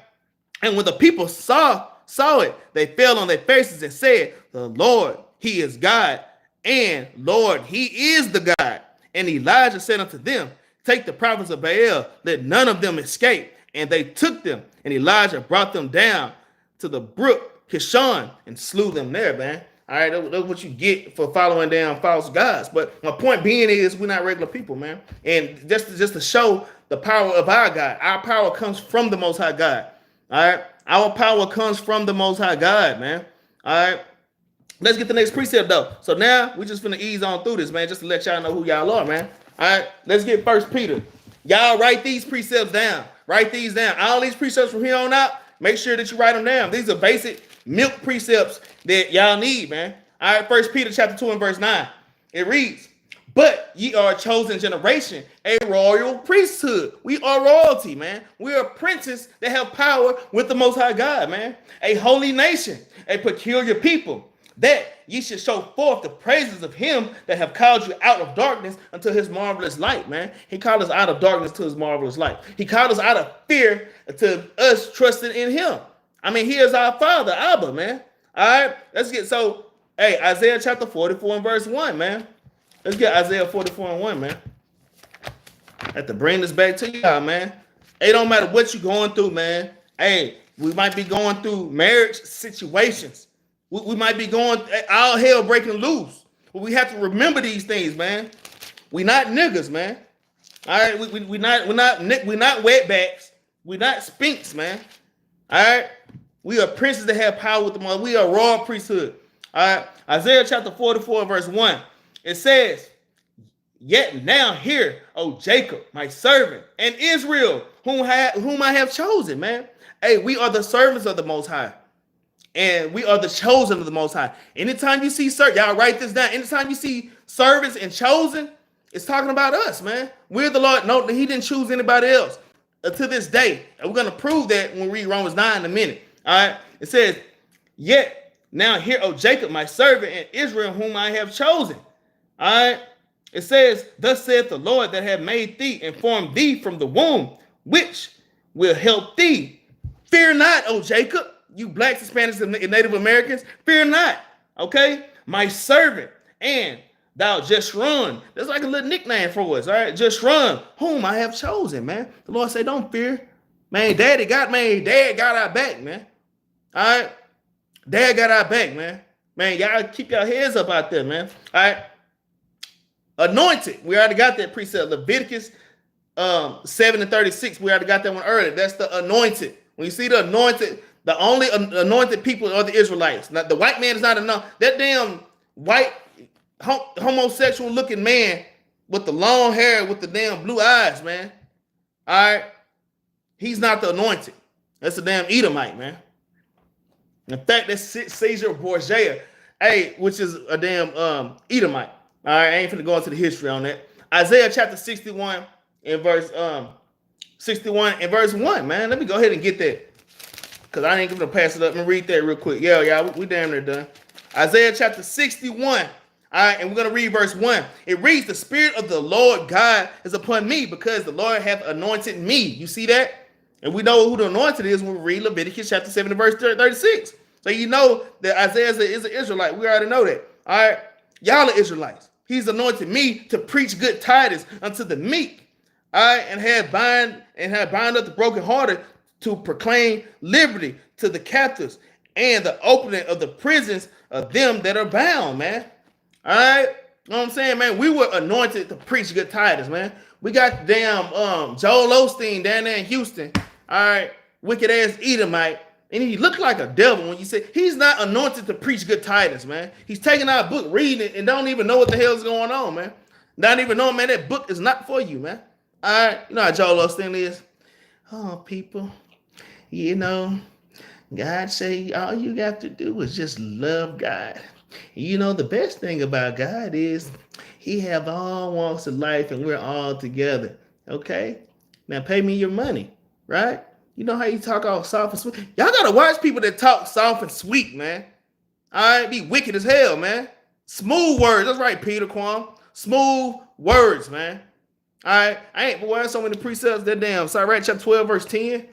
and when the people saw it, they fell on their faces and said, "The Lord, He is God, and Lord, He is the God." And Elijah said unto them, "Take the prophets of Baal, let none of them escape." And they took them, and Elijah brought them down to the brook Kishon and slew them there, man. All right, that's what you get for following down false gods. But my point being is, we're not regular people, man. And just to show the power of our God, our power comes from the Most High God. All right, our power comes from the Most High God, man. All right, let's get the next precept though. So now we just finna ease on through this, man, just to let y'all know who y'all are, man. All right, let's get 1 Peter. Y'all write these precepts down. Write these down. All these precepts from here on out, make sure that you write them down. These are basic milk precepts that y'all need, man. All right, 1 Peter chapter 2 and verse 9. It reads, "But ye are a chosen generation, a royal priesthood." We are royalty, man. We are princes that have power with the Most High God, man. "A holy nation, a peculiar people, that ye should show forth the praises of him that have called you out of darkness unto his marvelous light," man. He called us out of darkness to his marvelous light. He called us out of fear to us trusting in him. I mean, he is our Father, Abba, man. All right, let's get, so, hey, Isaiah chapter 44 and verse 1, man. Let's get Isaiah 44 and 1, man. I have to bring this back to y'all, man. It don't matter what you're going through, man. Hey, we might be going through marriage situations. We might be going all hell breaking loose. But we have to remember these things, man. We not niggas, man. All right, we're not wetbacks. We're not spinks, man. All right, we are princes that have power with the mother. We are royal priesthood. All right, Isaiah chapter 44 verse 1. It says, "Yet now hear, O Jacob, my servant, and Israel, whom I have chosen," man. Hey, we are the servants of the Most High. And we are the chosen of the Most High. Anytime you see, y'all write this down. Anytime you see servants and chosen, it's talking about us, man. We're the Lord. No, he didn't choose anybody else to this day. And we're going to prove that when we read Romans 9 in a minute. All right. It says, "Yet now hear, O Jacob, my servant, and Israel, whom I have chosen." All right. It says, "Thus saith the Lord that have made thee and formed thee from the womb, which will help thee. Fear not, O Jacob." You blacks, Hispanics, and Native Americans, fear not, okay? "My servant, and thou just run." That's like a little nickname for us, all right? "Just run, whom I have chosen," man. The Lord say, don't fear. Man, Dad got our back, man. All right? Dad got our back, man. Man, y'all keep your heads up out there, man. All right? Anointed. We already got that precept. Leviticus 7 and 36. We already got that one earlier. That's the anointed. When you see the anointed, the only anointed people are the Israelites. Now, the white man is not enough. That damn white homosexual looking man with the long hair with the damn blue eyes, man. All right. He's not the anointed. That's a damn Edomite, man. In fact, that's Caesar Borgia, which is a damn Edomite. All right. I ain't finna go into the history on that. Isaiah chapter 61 and verse 1, man. Let me go ahead and get that, because I ain't gonna pass it up. Let me read that real quick. Yeah, we damn near done. Isaiah chapter 61. All right, and we're going to read verse 1. It reads, the Spirit of the Lord God is upon me because the Lord hath anointed me. You see that? And we know who the anointed is when we read Leviticus chapter 7 verse 36. So you know that Isaiah is an Israelite. We already know that. All right, y'all are Israelites. He's anointed me to preach good tidings unto the meek. All right, and have bind up the brokenhearted, to proclaim liberty to the captives and the opening of the prisons of them that are bound, man. All right, you know what I'm saying, man? We were anointed to preach good tidings, man. We got damn Joel Osteen down there in Houston. All right, wicked ass Edomite, and he looked like a devil when you say he's not anointed to preach good tidings, man. He's taking our book, reading it, and don't even know what the hell's going on, man. Not even knowing, man, that book is not for you, man. All right, you know how Joel Osteen is. Oh, people, you know, God say all you got to do is just love God. You know, the best thing about God is he have all walks of life and we're all together. Okay? Now pay me your money, right? You know how you talk all soft and sweet? Y'all gotta watch people that talk soft and sweet, man. All right? Be wicked as hell, man. Smooth words. That's right, Peter Quam. Smooth words, man. All right? I ain't wearing so many precepts that damn. Sirach chapter 12, verse 10.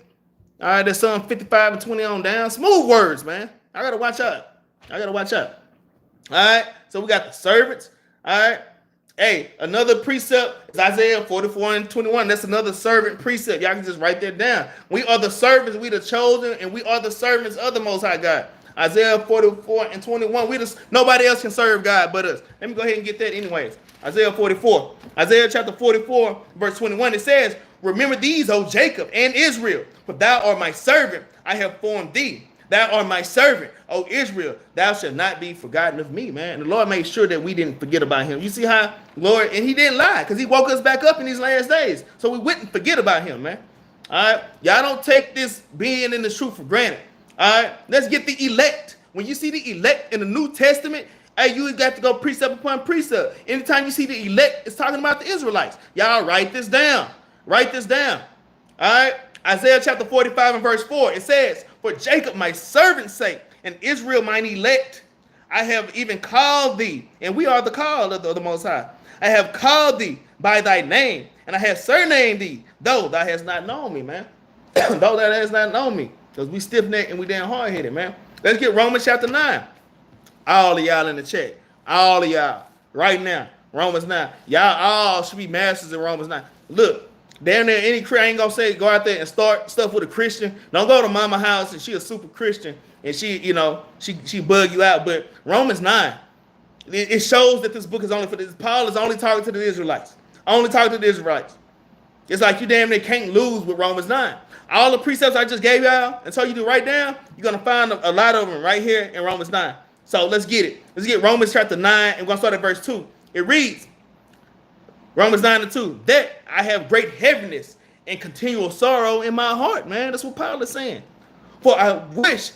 All right, that's Psalm 55 and 20 on down. Smooth words, man. I gotta watch out. All right, so we got the servants. All right, hey, another precept is Isaiah 44 and 21. That's another servant precept. Y'all can just write that down. We are the servants, we the chosen, and we are the servants of the Most High God. Isaiah 44 and 21. Nobody else can serve God but us. Let me go ahead and get that anyways. Isaiah 44. Isaiah chapter 44, verse 21. It says, remember these, O Jacob and Israel, for thou art my servant. I have formed thee. Thou art my servant, O Israel. Thou shalt not be forgotten of me, man. And the Lord made sure that we didn't forget about him. You see how, Lord, and he didn't lie because he woke us back up in these last days. So we wouldn't forget about him, man. All right. Y'all don't take this being in the truth for granted. All right. Let's get the elect. When you see the elect in the New Testament, hey, you got to go precept upon precept. Anytime you see the elect, it's talking about the Israelites. Y'all write this down. Write this down. All right. Isaiah chapter 45 and verse 4. It says, for Jacob my servant's sake, and Israel mine elect, I have even called thee, and we are the called of the Most High. I have called thee by thy name, and I have surnamed thee, though thou hast not known me, man. Though thou hast not known me, because we stiff-necked and we damn hard-headed, man. Let's get Romans chapter 9. All of y'all in the chat. All of y'all. Right now. Romans 9. Y'all all should be masters in Romans 9. Look. Damn near any Christian, I ain't gonna say go out there and start stuff with a Christian. Don't go to mama house and she a super Christian and she, you know, she bug you out. But Romans 9, it shows that this book is only for this. Paul is only talking to the Israelites. Only talking to the Israelites. It's like you damn near can't lose with Romans 9. All the precepts I just gave y'all and told you to write down, you're gonna find a lot of them right here in Romans 9. So let's get it. Let's get Romans chapter 9 and we're gonna start at verse 2. It reads, Romans 9 and 2, that I have great heaviness and continual sorrow in my heart, man. That's what Paul is saying. For I wish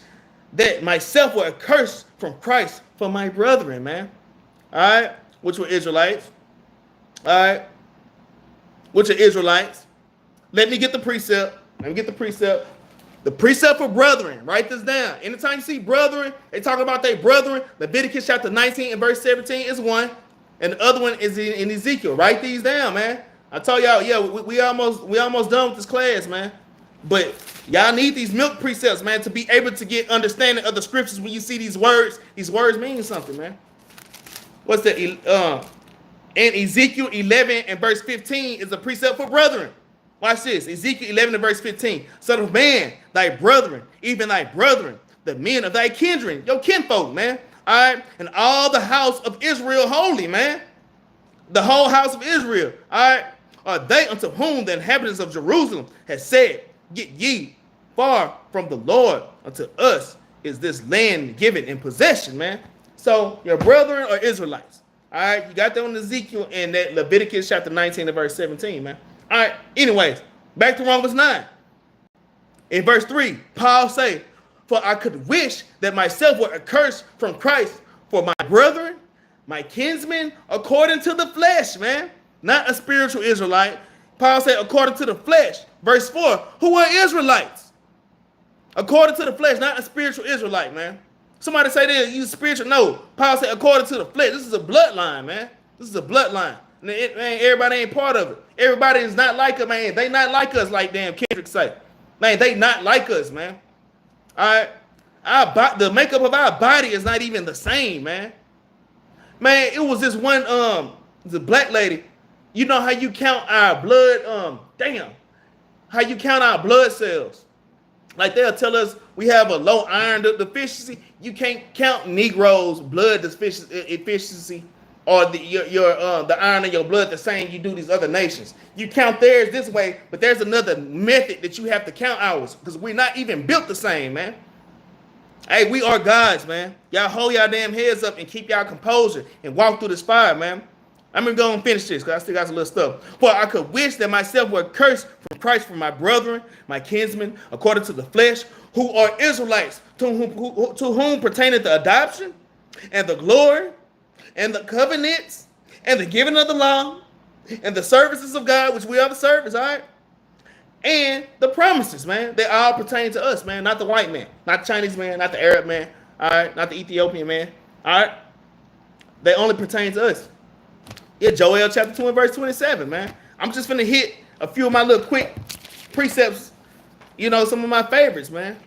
that myself were accursed from Christ for my brethren, man. All right, which were Israelites. All right, which are Israelites. Let me get the precept. The precept for brethren. Write this down. Anytime you see brethren, they talk about their brethren. Leviticus chapter 19 and verse 17 is one. And the other one is in Ezekiel. Write these down, man. I told y'all, yeah, we almost done with this class, man. But y'all need these milk precepts, man, to be able to get understanding of the scriptures when you see these words. These words mean something, man. What's that? In Ezekiel 11 and verse 15 is a precept for brethren. Watch this. Ezekiel 11 and verse 15. Son of man, thy brethren, even thy brethren, the men of thy kindred, your kinfolk, man. All right, and all the house of Israel holy, man. The whole house of Israel, all right, are they unto whom the inhabitants of Jerusalem has said, get ye far from the Lord, unto us is this land given in possession, man. So your brethren are Israelites, all right. You got that on Ezekiel and that Leviticus chapter 19 and verse 17, man. All right, anyways, back to Romans 9. In verse 3, Paul say, for I could wish that myself were accursed from Christ for my brethren, my kinsmen, according to the flesh, man. Not a spiritual Israelite. Paul said, according to the flesh. Verse 4, who are Israelites? According to the flesh, not a spiritual Israelite, man. Somebody say this, you spiritual. No, Paul said according to the flesh. This is a bloodline, man. This is a bloodline. Man, everybody ain't part of it. Everybody is not like us, man. They not like us, like damn Kendrick say. Man, they not like us, man. All right, the makeup of our body is not even the same, man. Man, it was this one the black lady. You know how you count our blood? How you count our blood cells? Like they'll tell us we have a low iron deficiency. You can't count Negroes' blood deficiency or the iron in your blood the same you do these other nations. You count theirs this way, but there's another method that you have to count ours because we're not even built the same, man. Hey, we are gods, man. Y'all hold y'all damn heads up and keep y'all composure and walk through this fire, man. I'm gonna go and finish this because I still got some little stuff. For I could wish that myself were cursed from Christ for my brethren, my kinsmen, according to the flesh, who are Israelites, to whom pertaineth the adoption and the glory and the covenants and the giving of the law and the services of God, which we are the service, all right? And the promises, man, they all pertain to us, man, not the white man, not the Chinese man, not the Arab man, all right, not the Ethiopian man, all right? They only pertain to us. Yeah, Joel chapter 2 and verse 27, man. I'm just finna hit a few of my little quick precepts, you know, some of my favorites, man.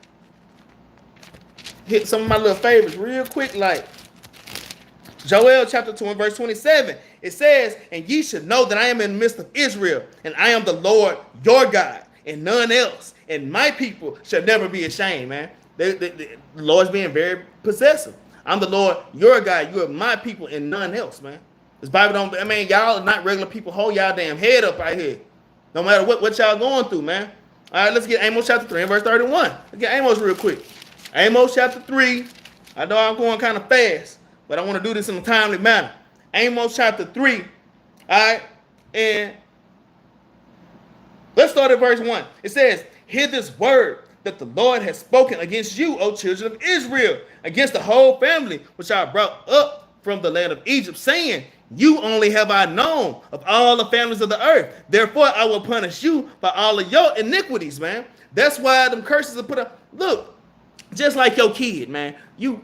Hit some of my little favorites real quick, like Joel chapter 2 and verse 27. It says, and ye should know that I am in the midst of Israel, and I am the Lord your God, and none else, and my people shall never be ashamed, man. The Lord's being very possessive. I'm the Lord your God, you are my people, and none else, man. This Bible don't, I mean, y'all are not regular people. Hold y'all damn head up right here. No matter what y'all going through, man. All right, let's get Amos chapter 3 and verse 31. Let's get Amos real quick. Amos chapter 3. I know I'm going kind of fast, but I want to do this in a timely manner. Amos chapter 3. All right, and let's start at verse 1. It says, hear this word that the Lord has spoken against you, O children of Israel, against the whole family which I brought up from the land of Egypt, saying, you only have I known of all the families of the earth. Therefore, I will punish you for all of your iniquities, man. That's why them curses are put up. Look, just like your kid, man. You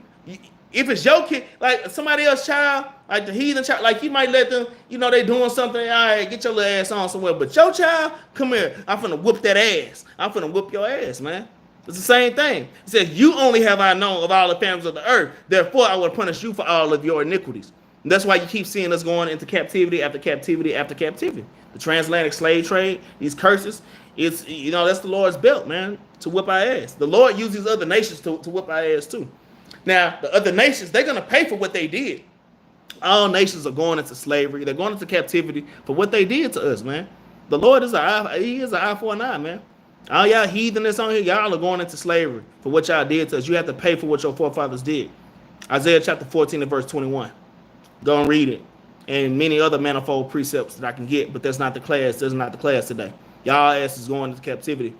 if it's your kid, like somebody else's child, like the heathen child, like you might let them, you know, they doing something. All right, get your little ass on somewhere. But your child, come here. I'm finna whoop that ass. I'm finna whoop your ass, man. It's the same thing. It says, you only have I known of all the families of the earth. Therefore, I will punish you for all of your iniquities. And that's why you keep seeing us going into captivity after captivity after captivity. The transatlantic slave trade, these curses, it's, you know, that's the Lord's belt, man, to whip our ass. The Lord uses other nations to whip our ass too. Now, the other nations, they're going to pay for what they did. All nations are going into slavery. They're going into captivity for what they did to us, man. The Lord is He is an eye for an eye, man. All y'all heathen that's on here, y'all are going into slavery for what y'all did to us. You have to pay for what your forefathers did. Isaiah chapter 14 and verse 21. Go and read it. And many other manifold precepts that I can get, but that's not the class. That's not the class today. Y'all ass is going into captivity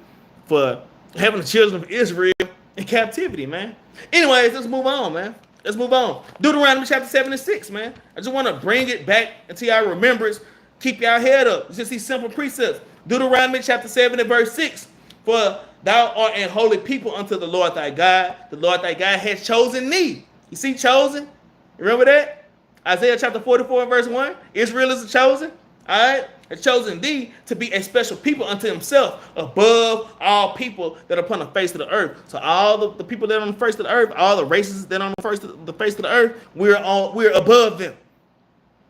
for having the children of Israel in captivity, man. Anyways, let's move on, man. Let's move on. Deuteronomy chapter 7 and 6, man. I just want to bring it back into y'all remembrance. Keep y'all head up. It's just these simple precepts. Deuteronomy chapter 7 and verse 6. For thou art an holy people unto the Lord thy God. The Lord thy God has chosen thee. You see chosen? Remember that? Isaiah chapter 44 and verse 1. Israel is chosen. All right? Has chosen thee to be a special people unto himself above all people that are upon the face of the earth. So all the people that are on the face of the earth, all the races that are on the face of the earth, we're above them.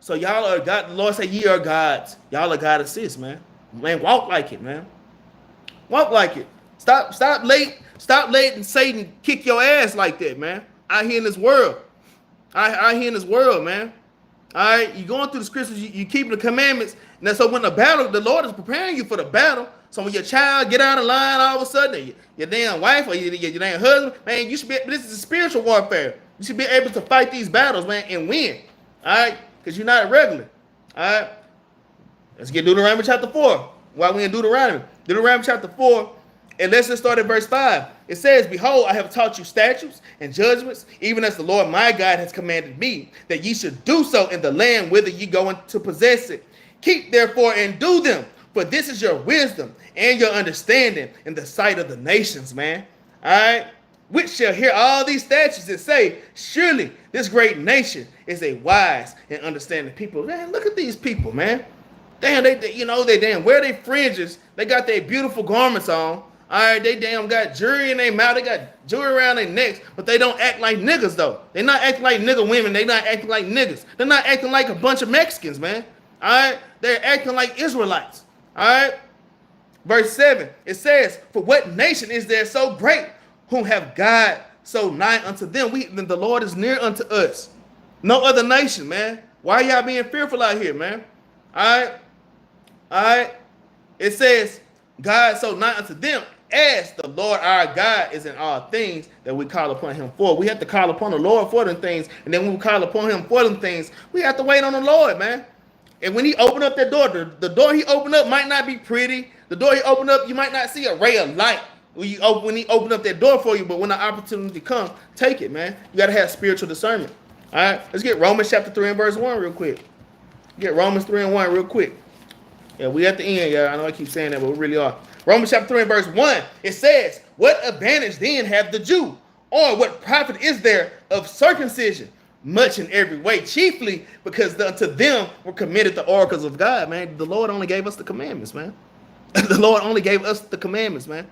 So y'all are God. The Lord said, ye are gods. Y'all are God assists, man. Man, walk like it, man. Walk like it. Stop letting Satan kick your ass like that, man. Out here in this world. Out here in this world, man. All right, you're going through the scriptures, you keeping the commandments. And so when the battle, the Lord is preparing you for the battle. So when your child get out of line all of a sudden, your damn wife or your damn husband, man, you should be, this is a spiritual warfare. You should be able to fight these battles, man, and win. All right, because you're not regular. All right, let's get Deuteronomy chapter 4. While we in Deuteronomy chapter 4, and let's just start at verse 5. It says, behold, I have taught you statutes and judgments, even as the Lord my God has commanded me, that ye should do so in the land whither ye go to possess it. Keep therefore and do them, for this is your wisdom and your understanding in the sight of the nations, man. All right? which shall hear all these statutes and say, surely this great nation is a wise and understanding people. Man, look at these people, man. Damn, they damn wear their fringes. They got their beautiful garments on. All right, they damn got jewelry in their mouth. They got jewelry around their necks, but they don't act like niggas, though. They're not acting like nigga women. They're not acting like niggas. They're not acting like a bunch of Mexicans, man. All right, they're acting like Israelites. All right, verse 7, it says, for what nation is there so great, whom have God so nigh unto them? The Lord is near unto us. No other nation, man. Why y'all being fearful out here, man? All right. It says, God so nigh unto them, as the Lord our God is in all things that we call upon him for. We have to call upon the Lord for them things, and then when we call upon him for them things, we have to wait on the Lord, man. And when he opened up that door, the door he opened up might not be pretty. The door he opened up, you might not see a ray of light when he opened up that door for you, but when the opportunity comes, take it, man. You got to have spiritual discernment. All right, let's get Romans chapter 3 and verse 1 real quick. Get Romans 3 and 1 real quick. Yeah, we at the end, yeah. I know I keep saying that, but we really are. Romans chapter 3 and verse 1, it says, what advantage then have the Jew? Or what profit is there of circumcision? Much in every way, chiefly because unto them were committed the oracles of God, man. The Lord only gave us the commandments, man. The Lord only gave us the commandments, man.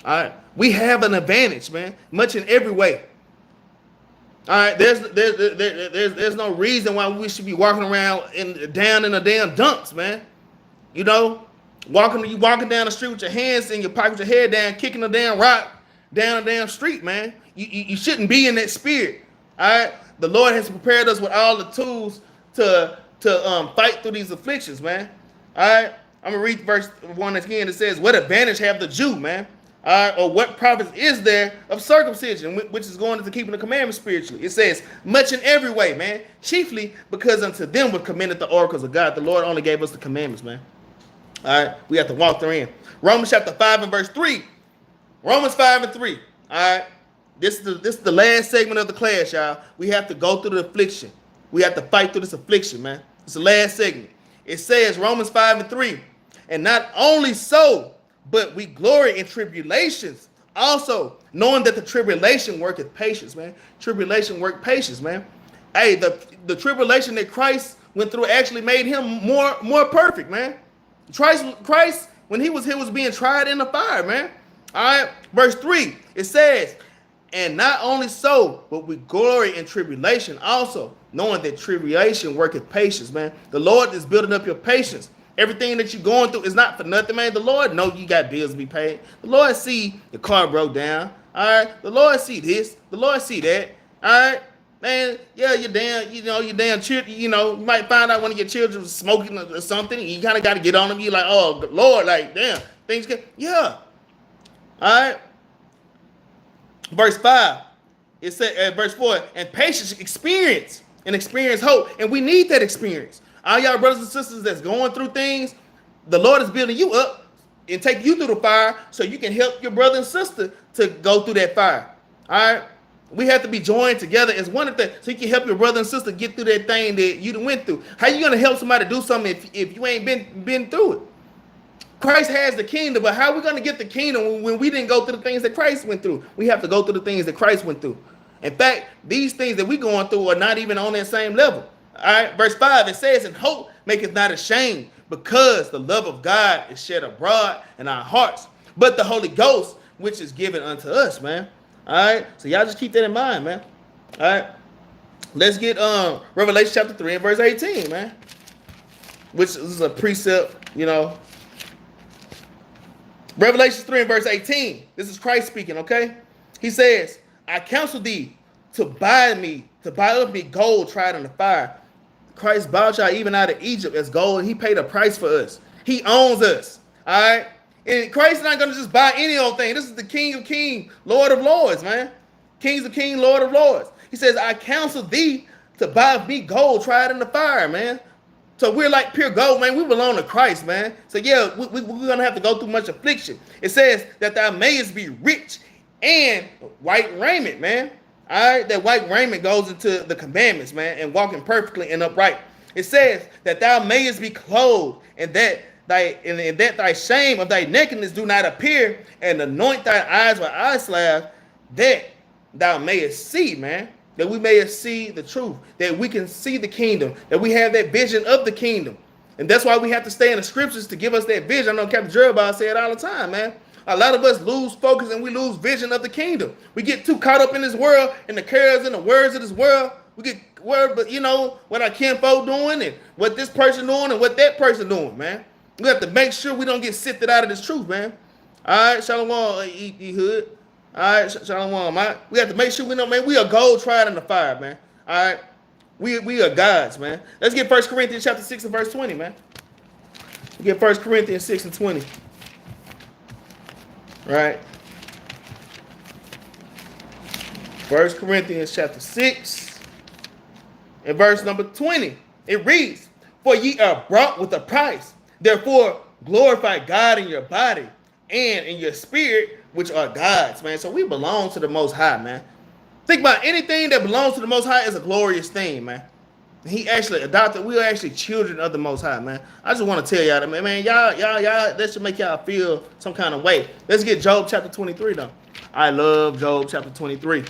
All right, we have an advantage, man. Much in every way. All right, there's no reason why we should be walking around down in the damn dumps, man. You know, you walking down the street with your hands in your pocket, with your head down, kicking a damn rock down the damn street, man. You shouldn't be in that spirit. All right, the Lord has prepared us with all the tools to fight through these afflictions, man. All right, I'm gonna read verse 1 again. It says, "What advantage have the Jew, man? All right, or what profit is there of circumcision, which is going into keeping the commandments spiritually?" It says, "Much in every way, man. Chiefly because unto them were committed the oracles of God." The Lord only gave us the commandments, man. All right, we have to walk therein. Romans chapter 5 and verse 3. Romans 5 and 3. All right, this is the last segment of the class, y'all. We have to go through the affliction. We have to fight through this affliction, man. It's the last segment. It says, Romans 5 and 3. "And not only so, but we glory in tribulations also, knowing that the tribulation worketh patience," man. Tribulation work patience, man. Hey, the tribulation that Christ went through actually made him more perfect, man. Christ, when he was being tried in the fire, man. All right, verse 3, it says, "And not only so, but we glory in tribulation also, knowing that tribulation worketh patience," man. The Lord is building up your patience. Everything that you're going through is not for nothing, man. The Lord know you got bills to be paid. The Lord see the car broke down. All right, the Lord see this. The Lord see that. All right, man. Yeah, your damn children. You might find out one of your children was smoking or something. You kind of got to get on them. You like, oh Lord, like damn, things get All right. Verse 5. It said, verse 4, "And patience, experience hope," and we need that experience. All y'all brothers and sisters that's going through things, the Lord is building you up and take you through the fire so you can help your brother and sister to go through that fire. All right, we have to be joined together as one of them so you can help your brother and sister get through that thing that you done went through. How you gonna help somebody do something if you ain't been through it? Christ has the kingdom, but how are we gonna get the kingdom when we didn't go through the things that Christ went through? We have to go through the things that Christ went through. In fact, these things that we're going through are not even on that same level. All right, verse 5, it says, "And hope maketh not ashamed, because the love of God is shed abroad in our hearts, but the Holy Ghost, which is given unto us," man. All right, so y'all just keep that in mind, man. All right, let's get Revelation chapter 3 and verse 18, man, which is a precept, Revelation 3 and verse 18. This is Christ speaking, okay? He says, "I counsel thee to buy of me gold tried in the fire." Christ bought y'all even out of Egypt as gold. He paid a price for us. He owns us. All right? And Christ's not going to just buy any old thing. This is the King of Kings, Lord of Lords, man. Kings of Kings, Lord of Lords. He says, "I counsel thee to buy of me gold tried in the fire," man. So we're like pure gold, man. We belong to Christ, man. So yeah, we're going to have to go through much affliction. It says that thou mayest be rich and white raiment, man. All right, that white raiment goes into the commandments, man, and walking perfectly and upright. It says that thou mayest be clothed, and that thy shame of thy nakedness do not appear, and anoint thy eyes with eye salve, that thou mayest see, man. That we may see the truth, that we can see the kingdom, that we have that vision of the kingdom. And that's why we have to stay in the scriptures to give us that vision. I know Capt Jerubbaal said it all the time, man. A lot of us lose focus and we lose vision of the kingdom. We get too caught up in this world and the cares and the words of this world. We get worried, but you know, what our kinfolk doing and what this person doing and what that person doing, man. We have to make sure we don't get sifted out of this truth, man. All right, Shalom, hood. All right, Shalom, man. We have to make sure we know, man, we are gold tried in the fire, man. All right, we are gods, man. Let's get 1 Corinthians chapter 6 and verse 20, man. Get 1 Corinthians 6 and 20. Right. 1 Corinthians chapter 6 and verse number 20. It reads, for ye are brought with a price. Therefore, glorify God in your body and in your spirit, which are God's, man. So we belong to the Most High, man. Think about anything that belongs to the Most High is a glorious thing, man. He actually adopted. We are actually children of the Most High, man. I just want to tell y'all that, man. Y'all, that should make y'all feel some kind of way. Let's get Job chapter 23, though. I love Job chapter 23.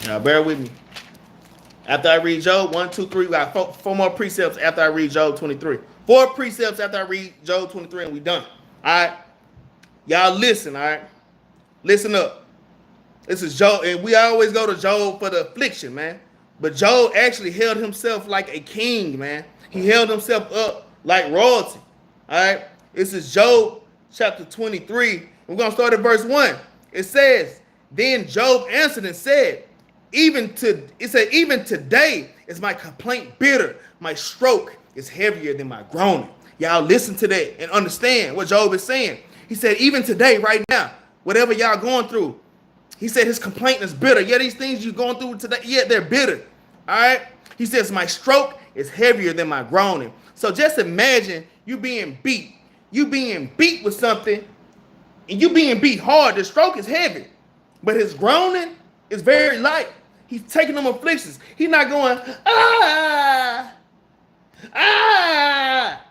Now, bear with me. After I read Job 1, 2, 3, we got four more precepts after I read Job 23. 4 precepts after I read Job 23, and we done. All right? Y'all listen, all right? Listen up. This is Job, and we always go to Job for the affliction, man. But Job actually held himself like a king, man. He held himself up like royalty. All right? This is Job chapter 23. We're going to start at verse 1. It says, then Job answered and said, even today is my complaint bitter. My stroke is heavier than my groaning. Y'all listen to that and understand what Job is saying. He said, even today, right now, whatever y'all going through, he said his complaint is bitter. Yeah, these things you're going through today, yeah, they're bitter. All right? He says, my stroke is heavier than my groaning. So just imagine you being beat. You being beat with something, and you being beat hard. The stroke is heavy, but his groaning is very light. He's taking them afflictions. He's not going,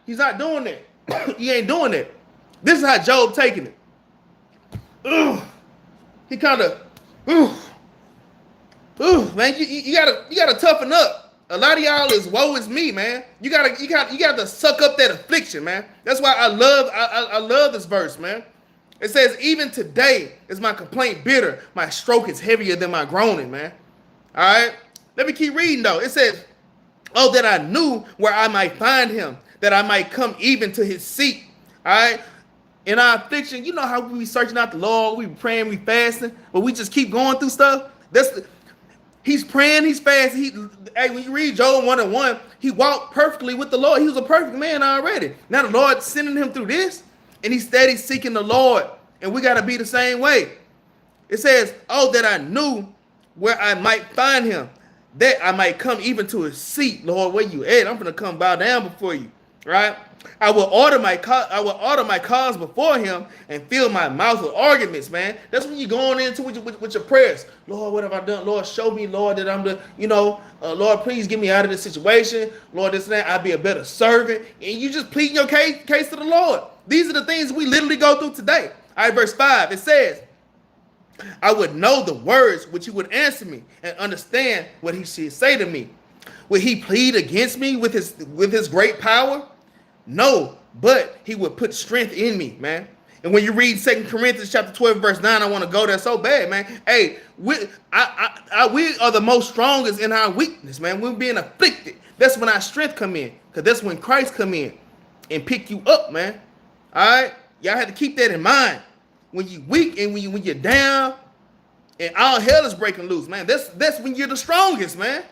He's not doing that. He ain't doing that. This is how Job taking it. Ugh. He kind of, man, you gotta toughen up. A lot of y'all is woe is me, man. You gotta suck up that affliction, man. That's why I love this verse, man. It says, even today is my complaint bitter. My stroke is heavier than my groaning, man. All right, let me keep reading though. It says, oh, that I knew where I might find him, that I might come even to his seat. All right. In our affliction, you know how we be searching out the Lord, we be praying, we fasting, but we just keep going through stuff. He's praying, he's fasting. When you read Job 1:1, he walked perfectly with the Lord. He was a perfect man already. Now the Lord sending him through this, and he's steady seeking the Lord. And we got to be the same way. It says, oh, that I knew where I might find him, that I might come even to his seat. Lord, where you at? I'm going to come bow down before you, right? I will order my cause before him and fill my mouth with arguments, man. That's when you're going into with your prayers. Lord, what have I done? Lord, show me, Lord, that I'm the, Lord, please get me out of this situation. Lord, this and that, I'll be a better servant. And you just pleading your case to the Lord. These are the things we literally go through today. All right, verse 5, it says, I would know the words which he would answer me and understand what he should say to me. Would he plead against me with his great power? No, but he would put strength in me, man. And when you read 2 Corinthians chapter 12, verse 9, I want to go there so bad, man. Hey, we are the most strongest in our weakness, man. We're being afflicted. That's when our strength come in, because that's when Christ come in and pick you up, man. All right? Y'all have to keep that in mind. When you're weak and when you're down and all hell is breaking loose, man, that's when you're the strongest, man.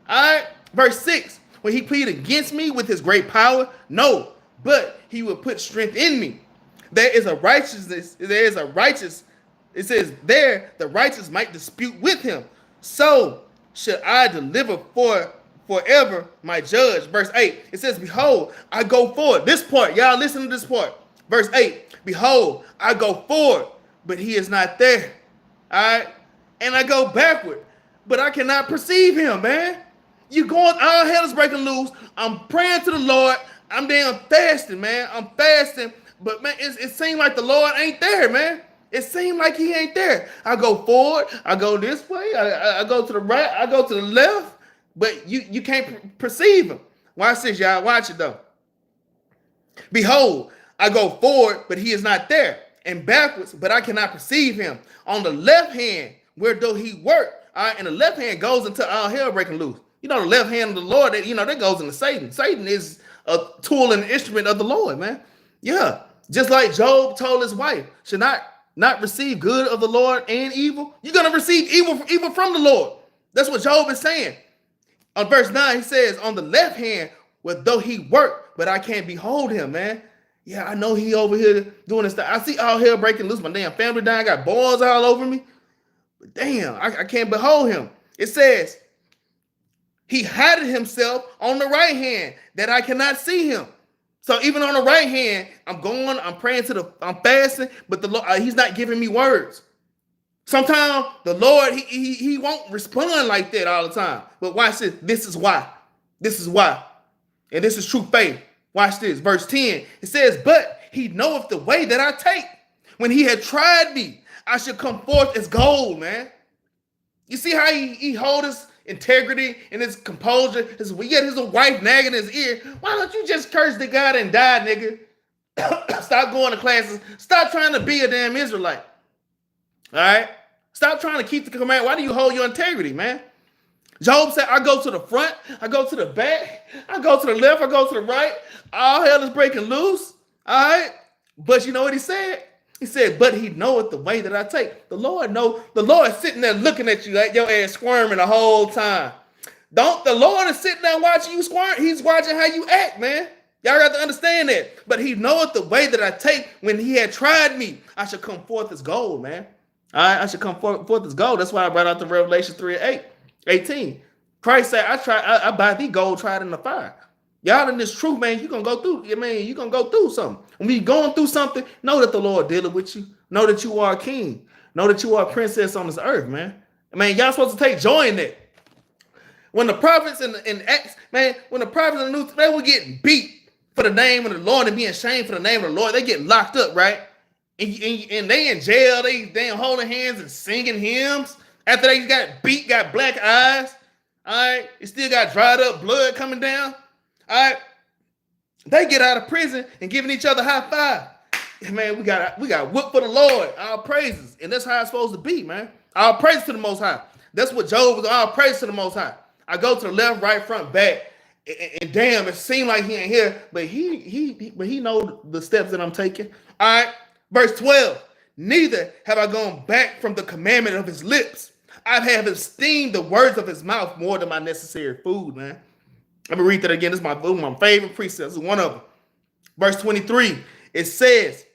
All right? Verse 6, when he pleaded against me with his great power, no, but he will put strength in me. It says there, the righteous might dispute with him. So should I deliver forever my judge. Verse 8, it says, behold, I go forward. This part, y'all listen to this part. Verse 8, behold, I go forward, but he is not there. All right? And I go backward, but I cannot perceive him, man. You going, all hell is breaking loose. I'm praying to the Lord. I'm damn fasting, man. I'm fasting, but man, it seems like the Lord ain't there, man. It seemed like he ain't there. I go forward, I go this way, I go to the right, I go to the left, but you can't perceive him. Watch this, y'all. Watch it though. Behold, I go forward, but he is not there, and backwards, but I cannot perceive him. On the left hand, where do he work? All right, and the left hand goes into all hell breaking loose. You know, the left hand of the Lord, that goes into Satan. Satan is a tool and instrument of the Lord, man. Yeah, just like Job told his wife, should not receive good of the Lord and evil. You're gonna receive evil from the Lord. That's what Job is saying. On verse 9, he says, on the left hand, well, though he work, but I can't behold him, man. Yeah, I know he over here doing this stuff. I see all hell breaking loose. My damn family dying. I got boils all over me. But damn, I can't behold him. It says, he hided himself on the right hand that I cannot see him. So even on the right hand, I'm praying I'm fasting, but the Lord, he's not giving me words. Sometimes the Lord, he won't respond like that all the time. But watch this. This is why. This is why. And this is true faith. Watch this. Verse 10. It says, but he knoweth the way that I take. When he had tried me, I should come forth as gold, man. You see how he hold his integrity and his composure. His wife nagging his ear. Why don't you just curse the God and die, nigga? Stop going to classes. Stop trying to be a damn Israelite. All right? Stop trying to keep the command. Why do you hold your integrity, man? Job said, I go to the front, I go to the back, I go to the left, I go to the right. All hell is breaking loose. All right? But you know what he said? He said, but he knoweth the way that I take. The Lord is sitting there looking at you like your ass squirming the whole time. The Lord is sitting there watching you squirm. He's watching how you act, man. Y'all got to understand that. But he knoweth the way that I take. When he had tried me, I should come forth as gold, man. All right, I should come forth as gold. That's why I brought out the Revelation 3:18. Christ said, I buy thee gold tried in the fire. Y'all in this truth, man, you're going to go through. You're going to go through something. When you're going through something, know that the Lord dealing with you. Know that you are a king. Know that you are a princess on this earth, man. Y'all supposed to take joy in that. When the prophets in Acts, man, when the prophets in the New, they were getting beat for the name of the Lord and being shamed for the name of the Lord, they get locked up, right? And they in jail, they damn holding hands and singing hymns. After they got beat, got black eyes, all right? It still got dried up blood coming down, all right? They get out of prison and giving each other high five. Man, we got whooped for the Lord. Our praises. And that's how it's supposed to be, man. Our praise to the Most High. That's what Job was. Our praise to the Most High. I go to the left, right, front, back. And damn, it seemed like he ain't here. But he know the steps that I'm taking. All right. Verse 12. Neither have I gone back from the commandment of his lips. I have esteemed the words of his mouth more than my necessary food, man. Let me read that again. This is my favorite precept. This is one of them. Verse 23, it says,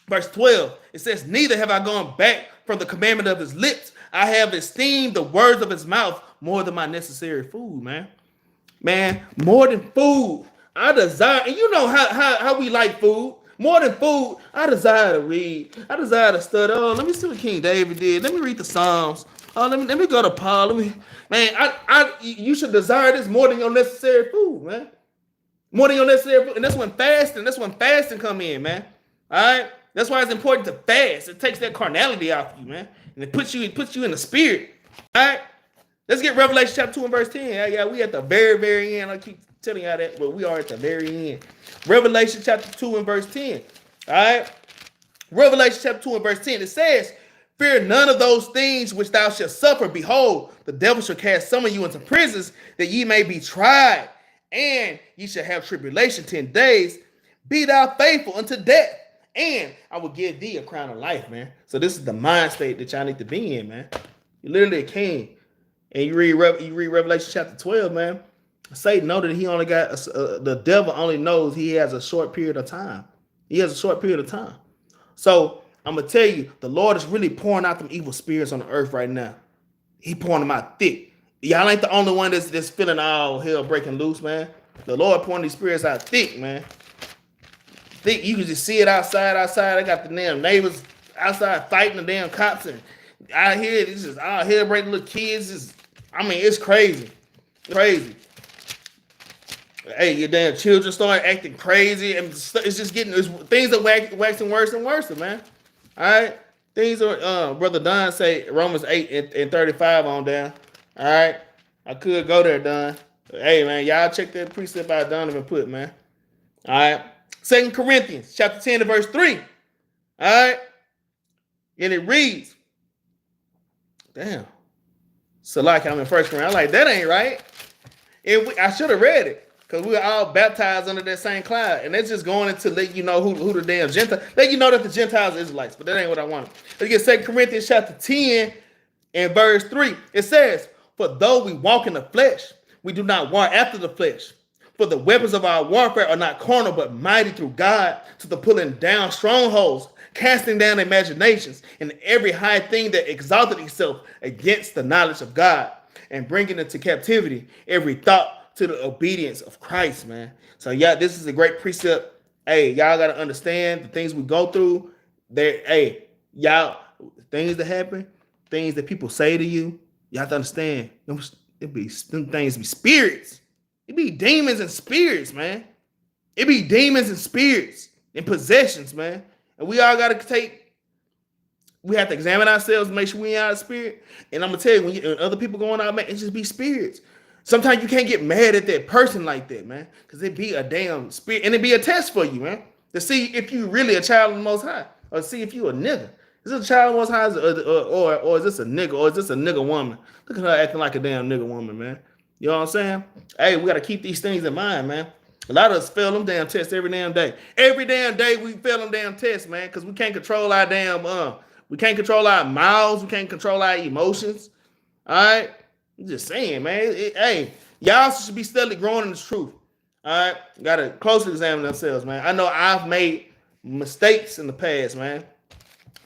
verse 12, it says, neither have I gone back from the commandment of his lips. I have esteemed the words of his mouth more than my necessary food, man. Man, more than food. I desire, and you know how we like food. More than food, I desire to read. I desire to study. Oh, let me see what King David did. Let me read the Psalms. Oh, let me go to Paul. You should desire this more than your necessary food, man. More than your necessary food. And that's when fasting come in, man. All right? That's why it's important to fast. It takes that carnality out of you, man. And it puts you in the spirit. All right? Let's get Revelation chapter 2 and verse 10. Yeah, we at the very, very end. I keep telling y'all that, but we are at the very end. Revelation chapter 2 and verse 10. All right? Revelation chapter 2 and verse 10. It says, fear none of those things which thou shalt suffer. Behold, the devil shall cast some of you into prisons, that ye may be tried, and ye shall have tribulation 10 days. Be thou faithful unto death, and I will give thee a crown of life, man. So this is the mind state that y'all need to be in, man. You're literally a king. And you read Revelation chapter 12, man. Satan know that he only got, the devil only knows he has a short period of time. He has a short period of time. So I'm going to tell you, the Lord is really pouring out them evil spirits on the earth right now. He pouring them out thick. Y'all ain't the only one that's feeling all hell breaking loose, man. The Lord pouring these spirits out thick, man. Thick, you can just see it outside. I got the damn neighbors outside fighting the damn cops. And out here, it's just all hell breaking little kids. It's crazy. Crazy. Hey, your damn children start acting crazy. And it's just things are waxing worse and worse, man. All right? Things are, Brother Don say Romans 8 and 35 on down. All right. I could go there, Don. Hey, man, y'all check that precept out Donovan put, man. All right. 2 Corinthians chapter 10 and verse 3. All right. And it reads, damn. So like I'm in first Corinthians. I'm like, that ain't right. I should have read it. Because we were all baptized under that same cloud. And that's just going into let you know who the damn Gentiles. Let you know that the Gentiles are Israelites. But that ain't what I wanted. Let's get 2 Corinthians chapter 10 and verse 3. It says, for though we walk in the flesh, we do not war after the flesh. For the weapons of our warfare are not carnal, but mighty through God to the pulling down strongholds, casting down imaginations, and every high thing that exalted itself against the knowledge of God, and bringing into captivity every thought to the obedience of Christ, man. So yeah, this is a great precept. Hey, y'all gotta understand the things we go through. Hey, y'all, things that happen, things that people say to you, you have to understand. Them things be spirits. It be demons and spirits, man. It be demons and spirits and possessions, man. And we all gotta we have to examine ourselves to make sure we ain't out of spirit. And I'm gonna tell you, when other people going out, man, it just be spirits. Sometimes you can't get mad at that person like that, man, because it be a damn spirit, and it be a test for you, man, to see if you really a child of the Most High, or see if you a nigga. Is this a child of the Most High, or is this a nigga, or is this a nigga woman? Look at her acting like a damn nigga woman, man. You know what I'm saying? Hey, we gotta keep these things in mind, man. A lot of us fail them damn tests every damn day. Every damn day we fail them damn tests, man, because we can't control our damn we can't control our mouths, we can't control our emotions. All right. I'm just saying, man. Hey, y'all should be steadily growing in the truth. All right, gotta closely examine themselves, man. I know I've made mistakes in the past, man.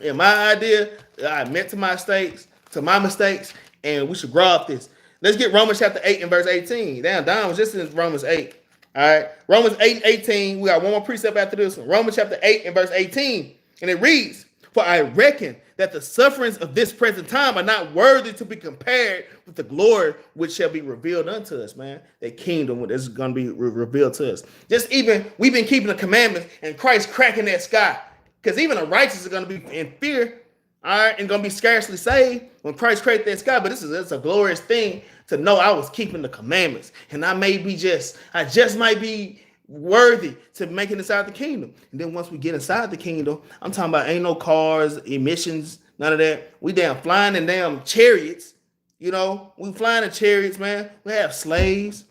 And my idea, I admit to my mistakes, and we should grow up this. Let's get Romans chapter 8 and verse 18. Damn, Don was just in Romans 8. All right, Romans 8 and 18. We got one more precept after this one. Romans chapter 8 and verse 18, and it reads, for I reckon that the sufferings of this present time are not worthy to be compared with the glory which shall be revealed unto us, man. That kingdom that's going to be revealed to us. Just even, we've been keeping the commandments, and Christ cracking that sky. Because even the righteous are going to be in fear, all right, and going to be scarcely saved when Christ cracked that sky. But it's a glorious thing to know I was keeping the commandments. And I just might be worthy to making inside the kingdom. And then once we get inside the kingdom, I'm talking about ain't no cars, emissions, none of that. We damn flying in damn chariots. You know, we flying in chariots, man. We have slaves.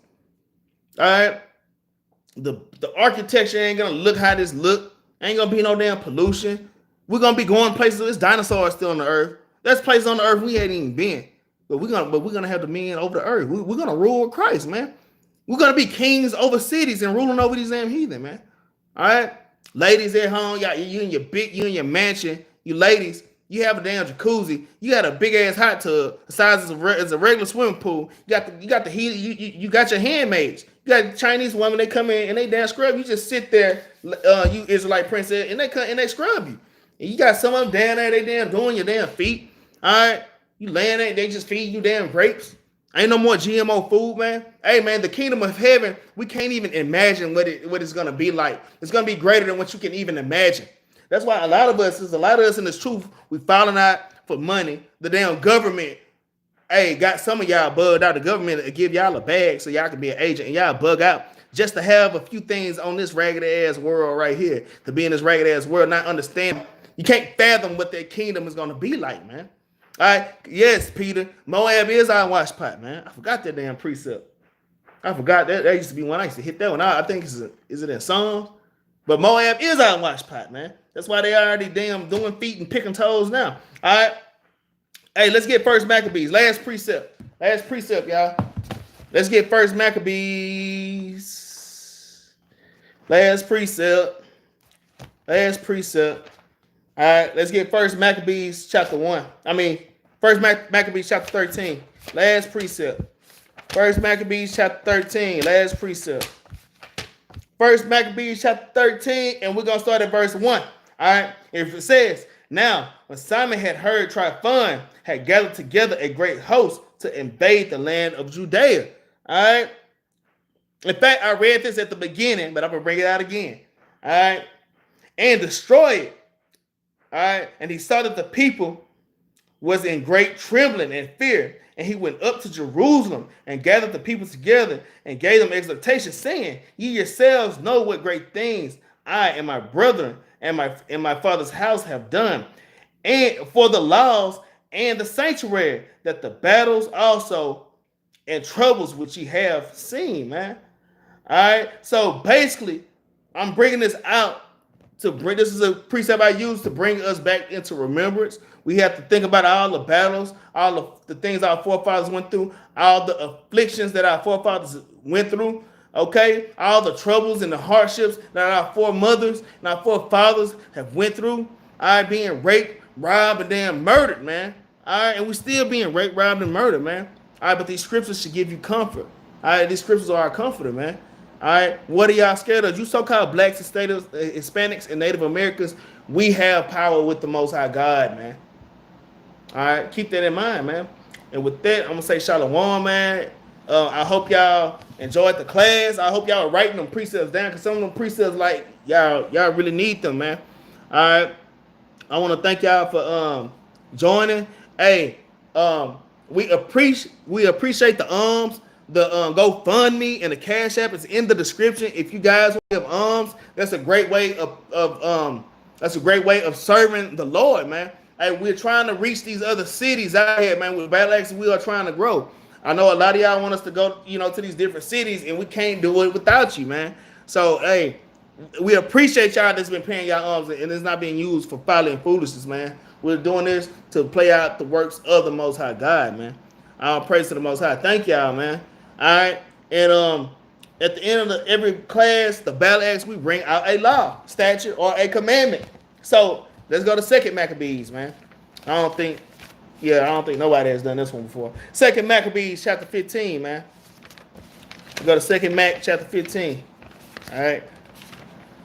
All right. The architecture ain't gonna look how this look. Ain't gonna be no damn pollution. We're gonna be going places. There's dinosaurs still on the earth. There's places on the earth we ain't even been. But we're gonna have dominion over the earth. We're gonna rule with Christ, man. We're gonna be kings over cities and ruling over these damn heathen, man. All right, ladies at home, you in your mansion, you ladies, you have a damn jacuzzi, you got a big ass hot tub, the size as a regular swimming pool. You got the heat, you got your handmaids, you got Chinese women. They come in and they damn scrub. You just sit there, you Israelite princess, and they scrub you. And you got some of them down there, they damn doing your damn feet. All right, you laying there, they just feed you damn grapes. Ain't no more GMO food, man. Hey, man, the kingdom of heaven, we can't even imagine what it's going to be like. It's going to be greater than what you can even imagine. That's why a lot of us in this truth, we falling out for money. The damn government, hey, got some of y'all bugged out. The government will give y'all a bag so y'all can be an agent, and y'all bug out just to have a few things on this ragged ass world right here, to be in this ragged ass world, not understand. You can't fathom what that kingdom is going to be like, man. All right, yes, Peter. Moab is our wash pot, man. I forgot that damn precept. I forgot that. That used to be one I used to hit that one. I think is it in Psalms? But Moab is our wash pot, man. That's why they already damn doing feet and picking toes now. All right. Hey, let's get First Maccabees. Last precept, y'all. Let's get First Maccabees. Last precept. All right, let's get First Maccabees chapter 1. First Maccabees chapter 13. Last precept. First Maccabees chapter 13. Last precept. First Maccabees chapter 13, and we're gonna start at verse 1. All right. If it says, now when Simon had heard Tryphon had gathered together a great host to invade the land of Judea. All right. In fact, I read this at the beginning, but I'm gonna bring it out again. All right. And destroy it. All right. And he saw that the people was in great trembling and fear. And he went up to Jerusalem and gathered the people together and gave them exhortation, saying, Ye yourselves know what great things I and my brethren and my father's house have done, and for the laws and the sanctuary, that the battles also and troubles which ye have seen, man. All right. So basically, I'm bringing this out to bring, this is a precept I use to bring us back into remembrance. We have to think about all the battles, all of the things our forefathers went through, all the afflictions that our forefathers went through. Okay, all the troubles and the hardships that our foremothers and our forefathers have went through. All right, being raped, robbed, and then murdered, man. All right, and we still being raped, robbed, and murdered, man. All right, but these scriptures should give you comfort. All right, these scriptures are our comforter, man. All right, what are y'all scared of? You so-called blacks and Hispanics and Native Americans, we have power with the Most High God, man. All right, keep that in mind, man. And with that, I'm gonna say shalom, man. I hope y'all enjoyed the class. I hope y'all are writing them precepts down, because some of them precepts, like y'all really need them, man. All right, I want to thank y'all for joining. Hey, we appreciate the the GoFundMe and the Cash App is in the description. If you guys have that's a great way of serving the Lord, man. Hey, we're trying to reach these other cities out here, man. With Battle Axes, we are trying to grow. I know a lot of y'all want us to go, to these different cities, and we can't do it without you, man. So, hey, we appreciate y'all that's been paying y'all arms, and it's not being used for folly and foolishness, man. We're doing this to play out the works of the Most High God, man. I'll praise to the Most High. Thank y'all, man. All right, and at the end of every class, the Battle Axe, we bring out a law, statute, or a commandment. So let's go to 2 Maccabees, man. I don't think nobody has done this one before. 2 Maccabees chapter 15, man. We go to 2 Mac chapter 15. All right,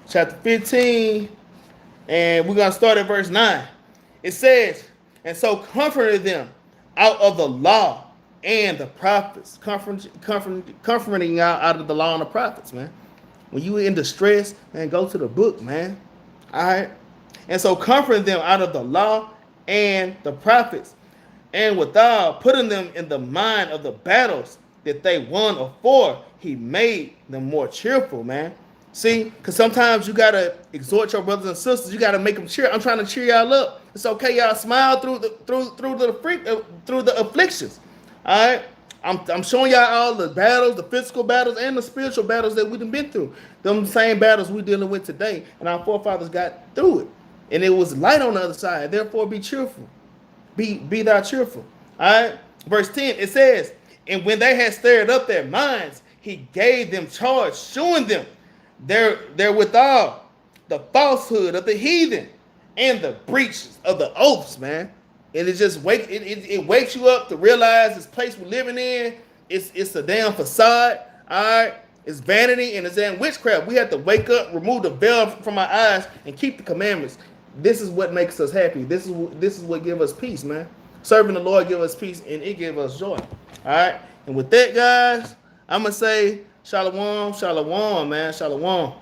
chapter 15, and we're gonna start at verse 9. It says, and so comforted them out of the law and the prophets, comforting y'all out of the law and the prophets, man. When you in distress, man, go to the book, man. All right. And so comforting them out of the law and the prophets, and withal putting them in the mind of the battles that they won afore, he made them more cheerful, man. See, because sometimes you gotta exhort your brothers and sisters. You gotta make them cheer. I'm trying to cheer y'all up. It's okay, y'all smile through the afflictions. All right, I'm showing y'all all the battles, the physical battles and the spiritual battles that we've been through. Them same battles we're dealing with today, and our forefathers got through it, and it was light on the other side. Therefore, be cheerful, be thou cheerful. All right, verse 10 it says, and when they had stirred up their minds, he gave them charge, showing them therewithal the falsehood of the heathen and the breaches of the oaths, man. And it just wakes you up to realize this place we're living in, it's a damn facade. All right, it's vanity and it's damn witchcraft. We have to wake up, remove the veil from our eyes, and keep the commandments. This is what makes us happy. This is what gives us peace, man. Serving the Lord give us peace, and it gives us joy. All right, and with that, guys, I'm gonna say shalom, shalom, man, shalom.